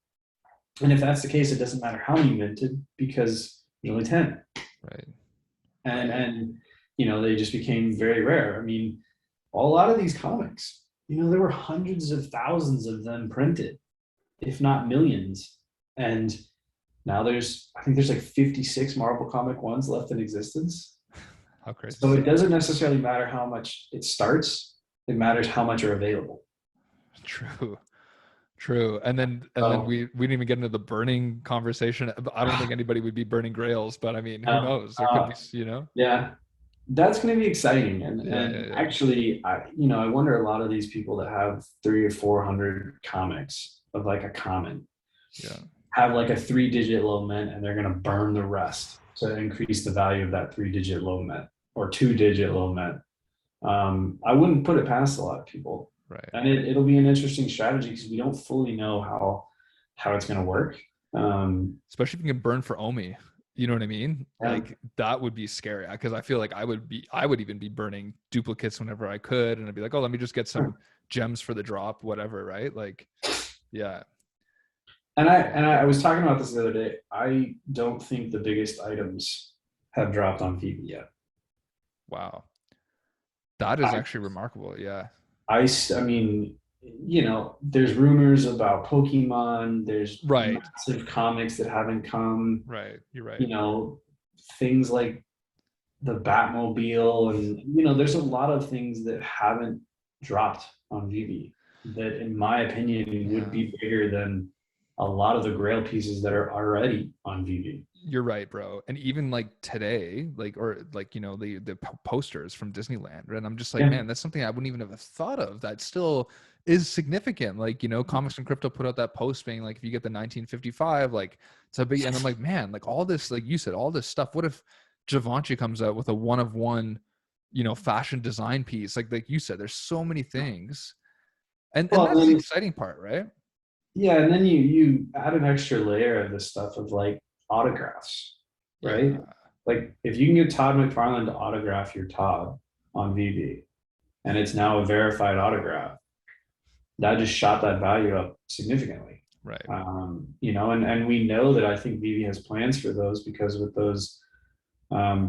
And if that's the case, it doesn't matter how many minted, because there's only 10. Right. And they just became very rare. I mean, a lot of these comics, there were hundreds of thousands of them printed, if not millions. And now I think there's like 56 Marvel Comic 1s left in existence. How crazy. So it doesn't necessarily matter how much it starts. It matters how much are available. True. True. And then So we didn't even get into the burning conversation. I don't think anybody would be burning grails, but I mean, who uh, knows? There could be, you know? yeah, that's going to be exciting. And Yeah, yeah, yeah. actually, I wonder a lot of these people that have 300 or 400 comics of like a common Yeah. have like a 3-digit low mint, and they're going to burn the rest to increase the value of that 3-digit low mint or 2-digit low mint. I wouldn't put it past a lot of people, Right. and it'll be an interesting strategy because we don't fully know how it's going to work. Especially if you can burn for Omi. You know what I mean? Yeah. Like that would be scary because I feel like I would even be burning duplicates whenever I could. And I'd be like, oh, let me just get some gems for the drop, whatever. Right. Like, yeah. And I was talking about this the other day. I don't think the biggest items have dropped on Vivi yet. Wow. That is I, actually remarkable. Yeah. I mean, there's rumors about Pokemon. There's Right. massive comics that haven't come. Right. You're right. You know, things like the Batmobile, and there's a lot of things that haven't dropped on Vivi that, in my opinion, would Yeah. be bigger than a lot of the Grail pieces that are already on Vivi. You're right, bro. And even like today, like or like the posters from Disneyland, right? And I'm just like, Yeah. man, that's something I wouldn't even have thought of. That still is significant. Like Comics and Crypto put out that post being like, if you get the 1955, like it's a big. And I'm like, man, like all this, like you said, all this stuff. What if Givenchy comes out with a one of one, fashion design piece? Like you said, there's so many things, and Well, that's the then, exciting part, right? yeah, and then you add an extra layer of this stuff of like autographs, right? Yeah, Like if you can get Todd McFarlane to autograph your Todd on VB, and it's now a verified autograph, that just shot that value up significantly. right. And we know that I think VB has plans for those because with those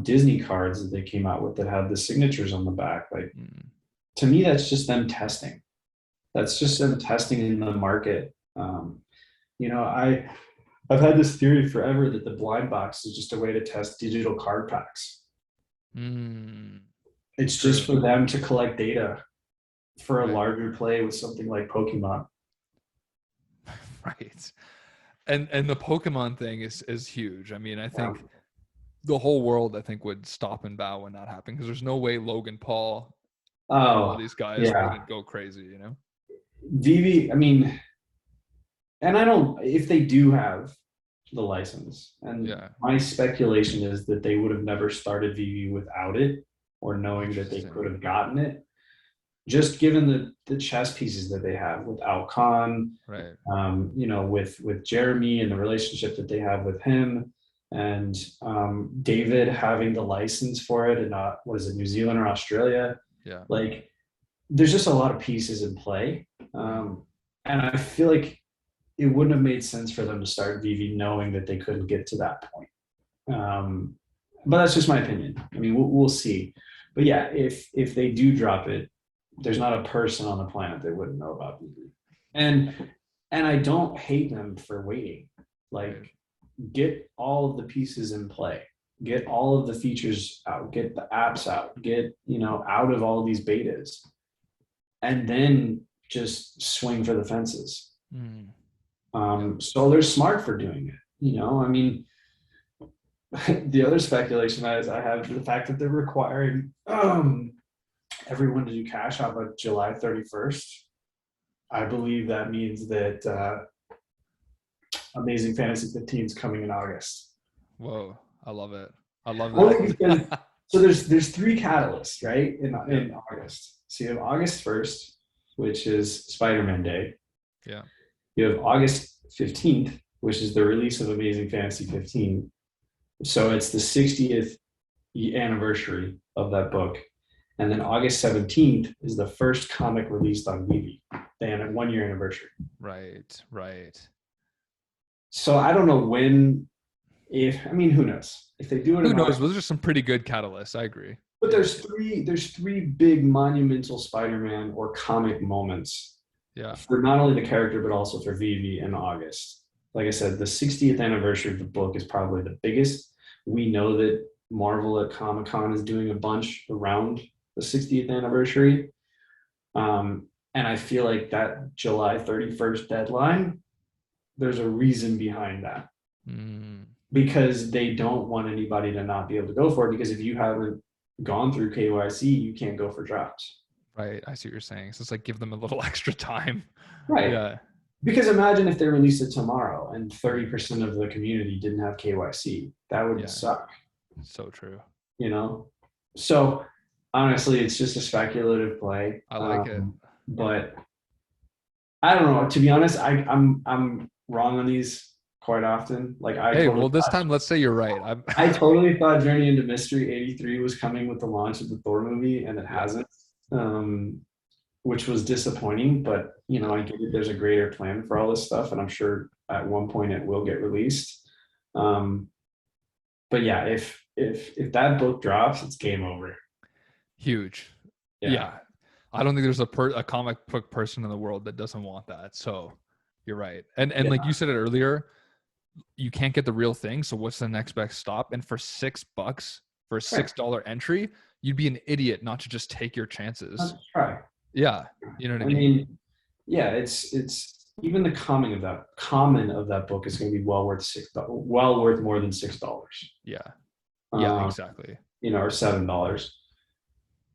Disney cards that they came out with that had the signatures on the back, like Mm. to me, that's just them testing. That's just them testing in the market. I've had this theory forever that the blind box is just a way to test digital card packs. Mm. It's just True. for them to collect data for a Right. larger play with something like Pokemon. Right. And the Pokemon thing is huge. I mean, I think the whole world I think would stop and bow when that happened because there's no way Logan Paul and all Oh, these guys yeah. wouldn't go crazy, Vivi, I mean, and I don't, if they do have the license, and Yeah. my speculation is that they would have never started Vivi without it or knowing that they could Interesting. have gotten it. Just given the chess pieces that they have with Alcon, Right. with Jeremy and the relationship that they have with him, and David having the license for it, and not what is it, New Zealand or Australia? Yeah. Like, there's just a lot of pieces in play, and I feel like it wouldn't have made sense for them to start Vivi knowing that they couldn't get to that point. But that's just my opinion. I mean, we'll see. But yeah, if they do drop it, there's not a person on the planet that wouldn't know about Vivi. And I don't hate them for waiting. Like, Right. get all of the pieces in play, get all of the features out, get the apps out, get out of all these betas, and then just swing for the fences. Mm. Yeah. So they're smart for doing it. I mean, the other speculation is I have the fact that they're requiring everyone to do cash out by July 31st. I believe that means that Amazing Fantasy 15 is coming in August. Whoa. I love it. I love Only because that. so there's three catalysts, right? In Yeah. August. So you have August 1st, which is Spider-Man Day. Yeah. You have August 15th, which is the release of Amazing Fantasy 15. So it's the 60th anniversary of that book. And then August 17th is the first comic released on Vivi. They had a 1-year anniversary. Right. Right. So I don't know when, who knows? If they do it Who in knows? August, Those are some pretty good catalysts. I agree. but Yeah. there's three big monumental Spider-Man or comic moments Yeah. for not only the character, but also for Vivi in August. Like I said, the 60th anniversary of the book is probably the biggest. We know that Marvel at Comic-Con is doing a bunch around the 60th anniversary. And I feel like that July 31st deadline, there's a reason behind that, because they don't want anybody to not be able to go for it. Because if you haven't gone through KYC, you can't go for drops. Right. I see what you're saying. So it's like give them a little extra time. Right. Yeah. Because imagine if they released it tomorrow and 30% of the community didn't have KYC. That would Yeah. suck. So true. You know? So honestly, it's just a speculative play. I like it. But I don't know. To be honest, I'm wrong on these quite often. Like Hey, well, this time let's say you're right. I totally thought Journey into Mystery 83 was coming with the launch of the Thor movie, and it hasn't. Which was disappointing, but you know, I get it. There's a greater plan for all this stuff, and I'm sure at one point it will get released. But yeah, if that book drops, it's game over. Huge. Yeah. I don't think there's a comic book person in the world that doesn't want that. So you're right. And like you said it earlier, you can't get the real thing. So what's the next best stop? And for $6 for a $6 entry, you'd be an idiot not to just take your chances. Let's try. Yeah. You know what I mean? Yeah, it's even the common of that book is going to be well worth more than $6. Yeah. Yeah, exactly. You know, or $7.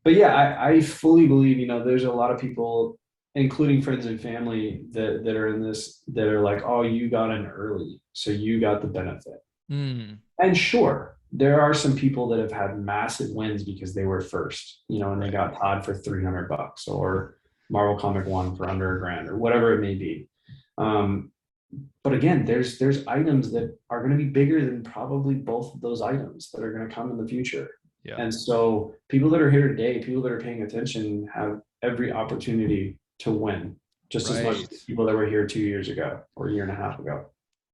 But yeah, I fully believe, you know, there's a lot of people, including friends and family, that are in this, that are like, oh, you got in early, so you got the benefit. And sure, there are some people that have had massive wins because they were first, you know, and they got Todd for $300 or Marvel Comic One for under $1,000 or whatever it may be. But again, there's items that are going to be bigger than probably both of those items that are going to come in the future. Yeah. And so people that are here today, people that are paying attention, have every opportunity to win, just as much as people that were here 2 years ago or a year and a half ago.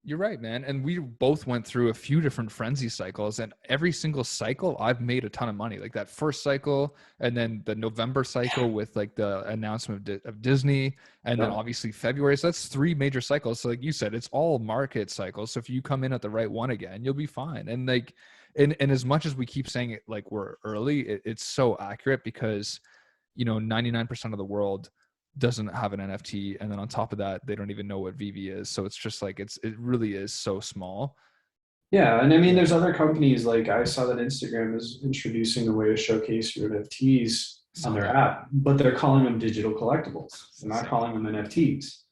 You're right, man. And we both went through a few different frenzy cycles, and every single cycle I've made a ton of money. Like that first cycle, and then the November cycle with like the announcement of Disney, and then obviously February. So that's 3 major cycles. So like you said, it's all market cycles. So if you come in at the right one again, you'll be fine. And like, and as much as we keep saying it, like we're early, it's so accurate because, you know, 99% of the world doesn't have an NFT, and then on top of that, they don't even know what Vivi is. So it's just like it really is so small. Yeah, and I mean, there's other companies, like I saw that Instagram is introducing a way to showcase your NFTs on their app, but they're calling them digital collectibles. They're not calling them NFTs.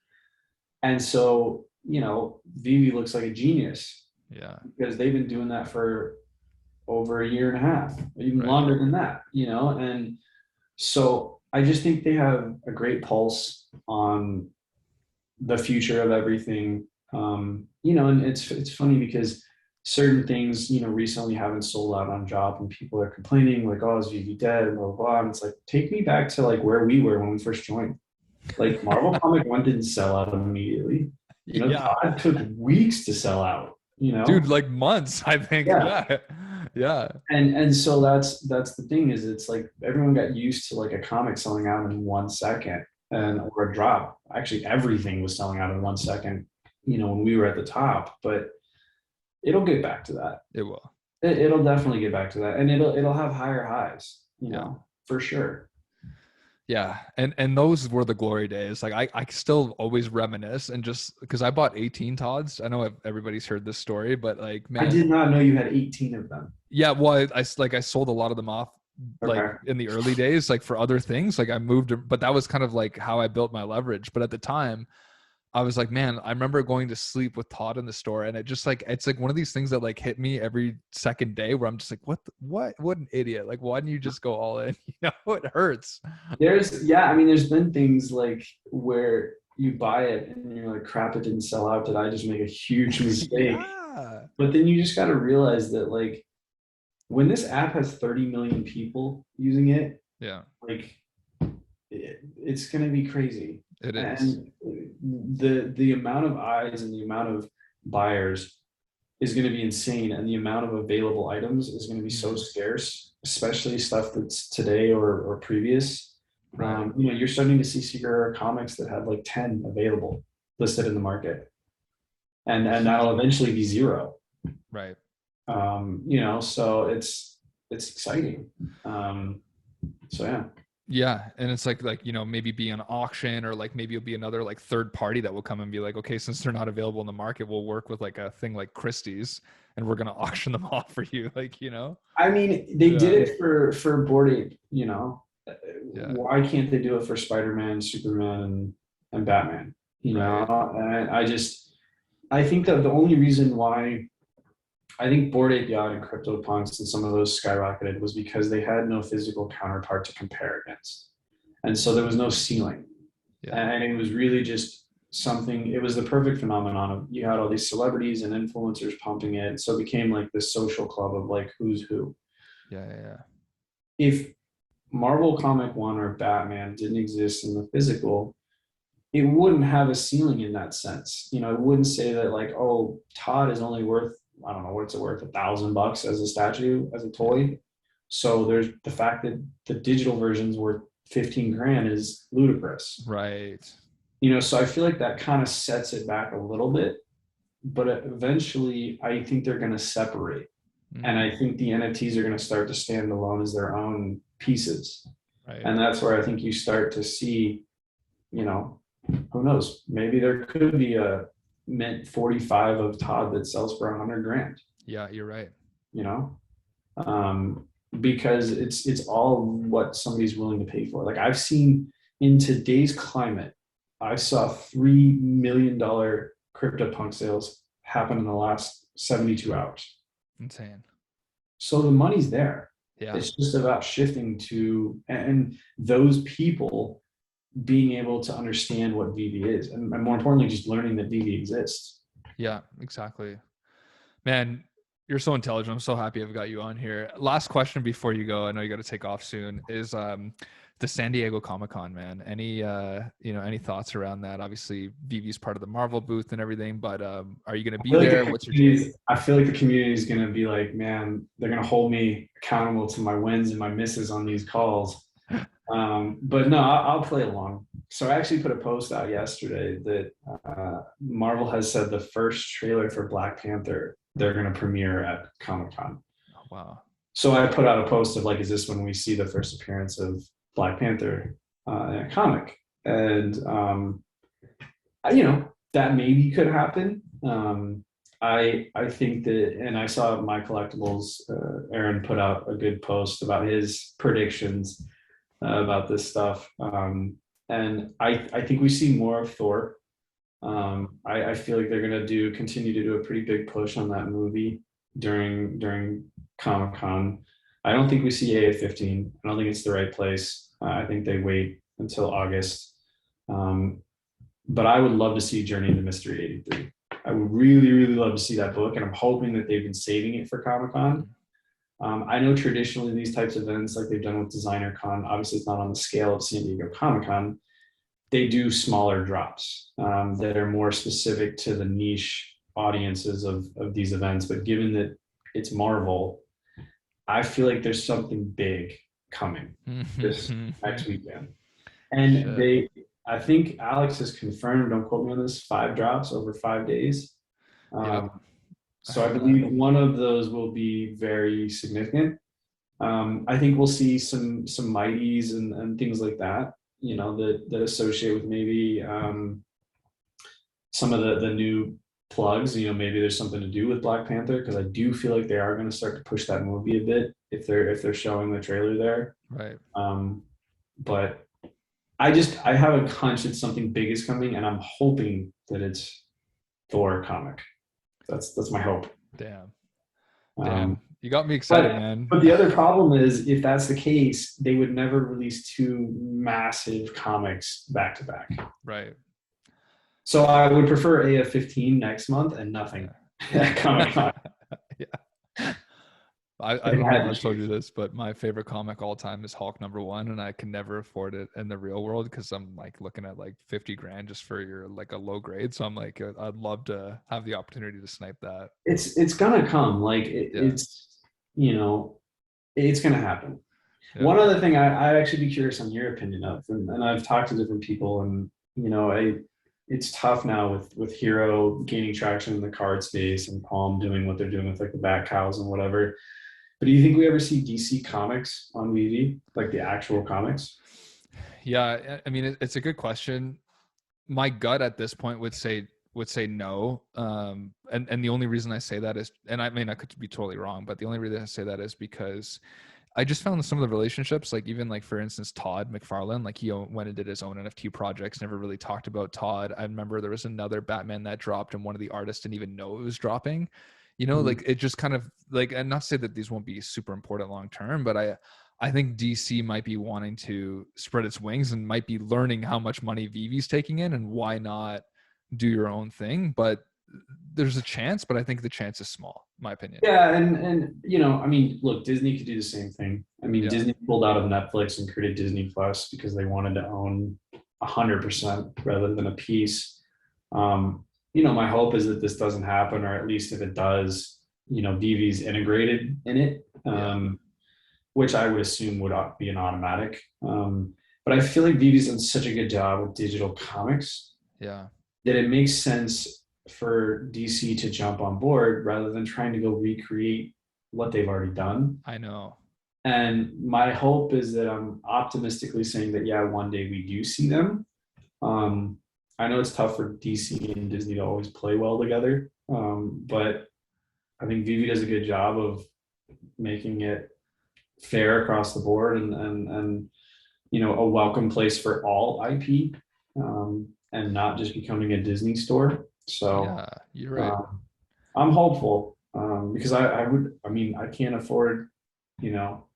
And so, you know, Vivi looks like a genius. Yeah, because they've been doing that for over a year and a half, even longer than that, you know, and so I just think they have a great pulse on the future of everything. You know, and it's funny because certain things, you know, recently haven't sold out on drop, and people are complaining like, oh, is Vivi dead? And blah, blah, blah. And it's like, take me back to like where we were when we first joined. Like Marvel Comic One didn't sell out immediately. You know, it took weeks to sell out. You know, dude, like months, I think. Yeah. And so that's the thing, is it's like everyone got used to like a comic selling out in 1 second, or a drop. Actually, everything was selling out in 1 second, you know, when we were at the top. But it'll get back to that. It will. It'll definitely get back to that, and it'll have higher highs, you know, for sure. Yeah. And those were the glory days. Like I still always reminisce, and just because I bought 18 Todds. I know everybody's heard this story, but like, man, I did not know you had 18 of them. Yeah. Well, I sold a lot of them off like in the early days, like for other things. Like I moved, but that was kind of like how I built my leverage. But at the time, I was like, man, I remember going to sleep with Todd in the store, and it just like, it's like one of these things that like hit me every second day, where I'm just like, what an idiot. Like, why didn't you just go all in? You know, it hurts. I mean, there's been things like where you buy it and you're like, crap, it didn't sell out. Did I just make a huge mistake? But then you just got to realize that like when this app has 30 million people using it, like it's going to be crazy. It is. And the amount of eyes and the amount of buyers is going to be insane, and the amount of available items is going to be so scarce, especially stuff that's today or previous. You know, you're starting to see superhero comics that have like 10 available listed in the market, and that'll eventually be 0. Right. You know, so it's exciting. So yeah. Yeah, and it's like maybe be an auction, or like maybe it'll be another like third party that will come and be like, okay, since they're not available in the market, we'll work with like a thing like Christie's, and we're gonna auction them off for you, I mean, they did Yeah, it for Bored Ape, you know. yeah, Why can't they do it for Spider-Man, Superman, and Batman? You know, right, and I think that the only reason why I think Bored Ape Yacht and CryptoPunks and some of those skyrocketed was because they had no physical counterpart to compare against. And so there was no ceiling. yeah, And it was really just something, it was the perfect phenomenon of you had all these celebrities and influencers pumping it. So it became like this social club of like who's who. yeah, yeah, yeah. If Marvel Comic One or Batman didn't exist in the physical, it wouldn't have a ceiling in that sense. You know, it wouldn't say that like, oh, Todd is only worth, I don't know, what's it worth, $1,000 as a statue, as a Yeah. toy. So there's the fact that the digital version's worth 15 grand is ludicrous. Right. You know, so I feel like that kind of sets it back a little bit, but eventually I think they're going to separate. And Mm, I think the NFTs are going to start to stand alone as their own pieces. right. And that's where I think you start to see, you know, who knows? Maybe there could be a mint 45 of Todd that sells for 100 grand, Yeah, you're right. you know, because it's all what somebody's willing to pay for. Like I've seen in today's climate, I saw $3 million CryptoPunk sales happen in the last 72 hours. Insane. So the money's there. Yeah. It's just about shifting to, and those people being able to understand what VV is, and more importantly, just learning that VV exists. Yeah, exactly. Man, you're so intelligent. I'm so happy I've got you on here. Last question before you go. I know you got to take off soon. Is the San Diego Comic-Con, man. Any thoughts around that? Obviously, Vivi's part of the Marvel booth and everything, but are you going to be there? What's your take? I feel like the community is going to be like, man, they're going to hold me accountable to my wins and my misses on these calls. But no, I'll play along. So I actually put a post out yesterday that Marvel has said the first trailer for Black Panther they're going to premiere at Comic-Con. Oh, wow. So I put out a post of like, is this when we see the first appearance of Black Panther in a comic? And that maybe could happen. I think that, and I saw My Collectibles, Aaron put out a good post about his predictions about this stuff. And I think we see more of Thor. I feel like they're going to continue to do a pretty big push on that movie during Comic-Con. I don't think we see AA-15. I don't think it's the right place. I think they wait until August. But I would love to see Journey into Mystery 83. I would really, really love to see that book, and I'm hoping that they've been saving it for Comic-Con. I know traditionally these types of events, like they've done with Designer Con, obviously it's not on the scale of San Diego Comic-Con, they do smaller drops that are more specific to the niche audiences of these events. But given that it's Marvel, I feel like there's something big coming this next weekend. And I think Alex has confirmed, don't quote me on this, 5 drops over 5 days. Yep. So I believe one of those will be very significant. I think we'll see some mighties and things like that, that associate with maybe some of the new plugs. Maybe there's something to do with Black Panther, because I do feel like they are going to start to push that movie a bit if they're showing the trailer there. Right. But I have a hunch that something big is coming, and I'm hoping that it's Thor comic. That's my hope. Damn. You got me excited, man. But the other problem is, if that's the case, they would never release 2 massive comics back to back. Right. So I would prefer AF-15 next month and nothing at Comic-Con. Yeah. I don't know if I've told you this, but my favorite comic all time is Hulk #1, and I can never afford it in the real world because I'm like looking at like 50 grand just for your like a low grade. So I'm like, I'd love to have the opportunity to snipe that. It's gonna come. Like it's gonna happen. Yeah. One other thing I'd actually be curious on your opinion of, and I've talked to different people, and it's tough now with Hero gaining traction in the card space and Palm doing what they're doing with like the Bat Cows and whatever. But do you think we ever see DC Comics on VV, like the actual comics? Yeah, I mean, it's a good question. My gut at this point would say no. And the only reason I say that is, and I mean, I could be totally wrong, but the only reason I say that is because I just found some of the relationships, like even like for instance, Todd McFarlane, like went and did his own NFT projects, never really talked about Todd. I remember there was another Batman that dropped, and one of the artists didn't even know it was dropping. You know, Mhm. like it just kind of like, and not to say that these won't be super important long term, but I think DC might be wanting to spread its wings and might be learning how much money Vivi's taking in and why not do your own thing. But there's a chance, but I think the chance is small, in my opinion. Yeah, and you know, I mean, look, Disney could do the same thing. I mean, Yeah. Disney pulled out of Netflix and created Disney Plus because they wanted to own 100% rather than a piece. You know, my hope is that this doesn't happen, or at least if it does, you know, BV's integrated in it, Yeah. which I would assume would be an automatic. But I feel like BV's done such a good job with digital comics Yeah. that it makes sense for DC to jump on board rather than trying to go recreate what they've already done. I know. And my hope is that I'm optimistically saying that, yeah, one day we do see them. Um, I know it's tough for DC and Disney to always play well together, but I think Vivi does a good job of making it fair across the board and you know, a welcome place for all IP, and not just becoming a Disney store. So Yeah, you're right. um, I'm hopeful, because I mean, I can't afford, you know,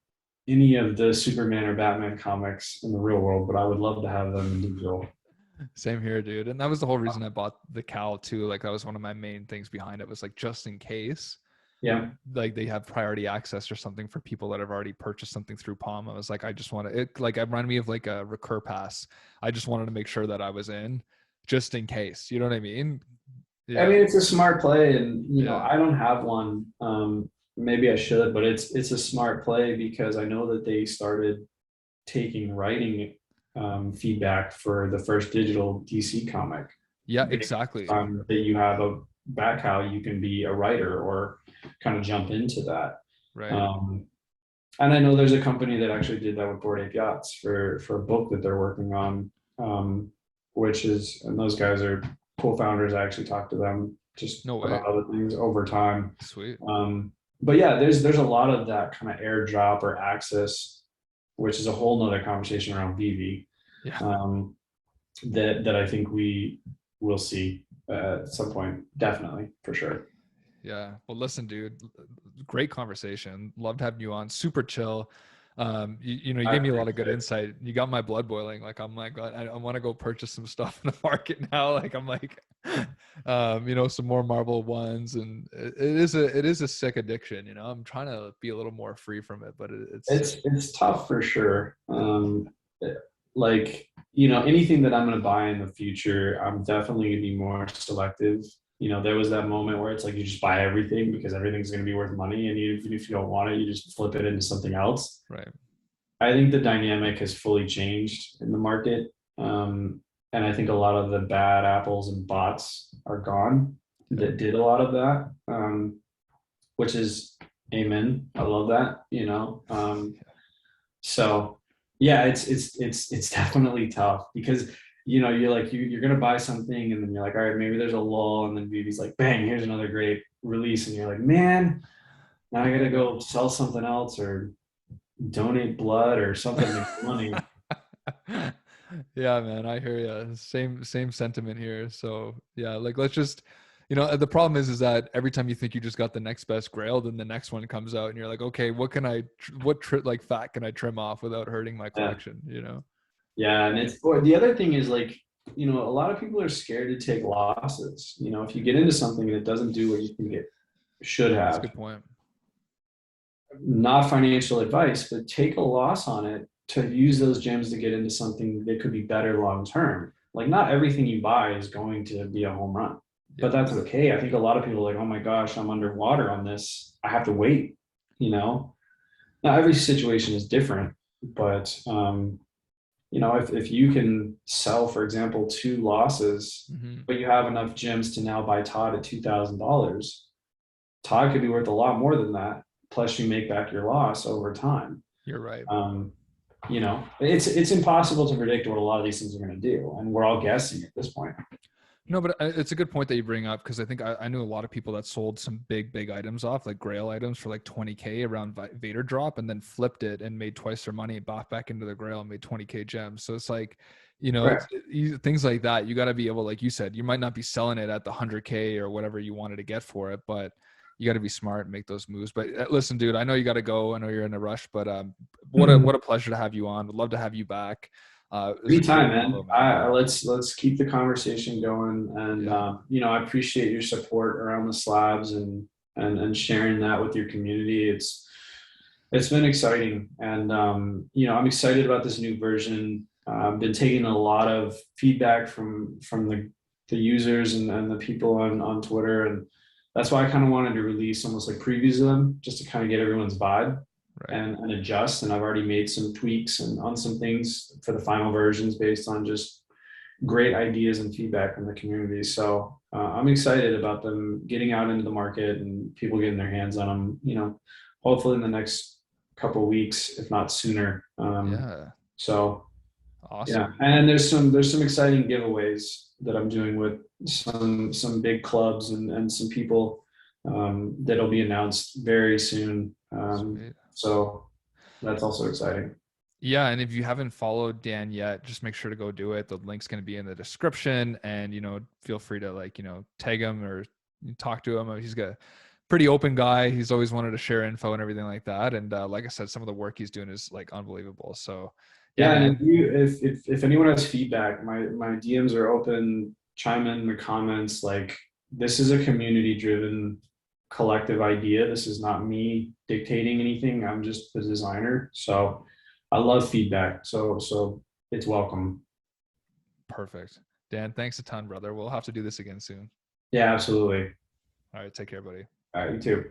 any of the Superman or Batman comics in the real world, but I would love to have them in digital. Same here, dude. And that was the whole reason I bought the cow too. Like that was one of my main things behind it was like just in case Yeah. like they have priority access or something for people that have already purchased something through Palm. I was like, I just want to it like it reminded me of like a recur pass. I just wanted to make sure that I was in just in case. You know what I mean? I Yeah. mean, it's a smart play, and you know, Yeah. I don't have one. Maybe I should, but it's a smart play because I know that they started taking writing feedback for the first digital DC comic. Yeah, Based exactly. on that you have a back how you can be a writer or kind of jump into that. Right. Um, and I know there's a company that actually did that with Board Ape Yachts for a book that they're working on, which is, and those guys are co-founders. I actually talked to them just No way. about other things over time. Sweet. But yeah, there's a lot of that kind of airdrop or access, which is a whole nother conversation around VV, Yeah. um, that I think we will see at some point, definitely for sure. Yeah. Well, listen, dude, great conversation. Loved having you on. Super chill. You know, you I gave me a lot of appreciate good it. insight. You got my blood boiling. Like, I'm like, I want to go purchase some stuff in the market now. Like, I'm like, you know, some more Marvel ones, and it is a sick addiction. You know, I'm trying to be a little more free from it, but it's sick. It's tough for sure. Like, you know, anything that I'm going to buy in the future, I'm definitely going to be more selective. You know, there was that moment where it's like you just buy everything because everything's going to be worth money, and even if you don't want it, you just flip it into something else. Right. I think the dynamic has fully changed in the market, and I think a lot of the bad apples and bots are gone Yeah. that did a lot of that, which is amen. I love that. You know, so yeah, it's definitely tough because you know you're like you're gonna buy something and then you're like, all right, maybe there's a lull, and then Vivi's like, bang, here's another great release, and you're like, man, now I gotta go sell something else or donate blood or something to make money. Yeah, man, I hear you. Same sentiment here. So yeah, like let's just, you know, the problem is that every time you think you just got the next best grail, then the next one comes out, and you're like, okay, what can I, like fat can I trim off without hurting my Yeah, collection? You know? yeah, and it's or the other thing is like, you know, a lot of people are scared to take losses. You know, if you get into something and it doesn't do what you think it should That's a have, good point. not financial advice, but take a loss on it to use those gems to get into something that could be better long term. Like, not everything you buy is going to be a home run, but Yeah, that's okay. I think a lot of people are like, oh my gosh, I'm underwater on this. I have to wait. You know, now every situation is different, but you know, if you can sell, for example, two losses, hmm, but you have enough gems to now buy Todd at $2,000, Todd could be worth a lot more than that. Plus, you make back your loss over time. you're right. Um, You know, it's impossible to predict what a lot of these things are going to do, and we're all guessing at this point. No, but it's a good point that you bring up, because I think I knew a lot of people that sold some big items off, like grail items for like 20K around Vader drop, and then flipped it and made twice their money, bought back into the grail and made 20K gems. So it's like, Right. things like that. You got to be able, like you said, you might not be selling it at the 100K or whatever you wanted to get for it, but you got to be smart and make those moves. But listen, dude, I know you got to go. I know you're in a rush, but what a pleasure to have you on. Would love to have you back. It was a great Anytime, man. convo, man. Let's keep the conversation going, and Yeah. you know, I appreciate your support around the slabs and sharing that with your community. It's been exciting, and you know, I'm excited about this new version. I've been taking a lot of feedback from the users and the people on Twitter, and that's why I kind of wanted to release almost like previews of them, just to kind of get everyone's vibe Right. and adjust. And I've already made some tweaks and on some things for the final versions based on just great ideas and feedback from the community. So I'm excited about them getting out into the market and people getting their hands on them. You know, hopefully in the next couple of weeks, if not sooner. Yeah. So yeah, Awesome. and there's some exciting giveaways that I'm doing with some big clubs and some people that'll be announced very soon. Sweet. So that's also exciting. Yeah, and if you haven't followed Dan yet, just make sure to go do it. The link's going to be in the description, and feel free to tag him or talk to him. He's got a pretty open guy. He's always wanted to share info and everything like that. And like I said, some of the work he's doing is like unbelievable. So yeah, Yeah, and man. if anyone has feedback, my DMs are open. Chime in the comments. Like, this is a community driven collective idea. This is not me dictating anything. I'm just the designer. So I love feedback. So it's welcome. Perfect. Dan, thanks a ton, brother. We'll have to do this again soon. Yeah, absolutely. All right, take care, buddy. All right, you too.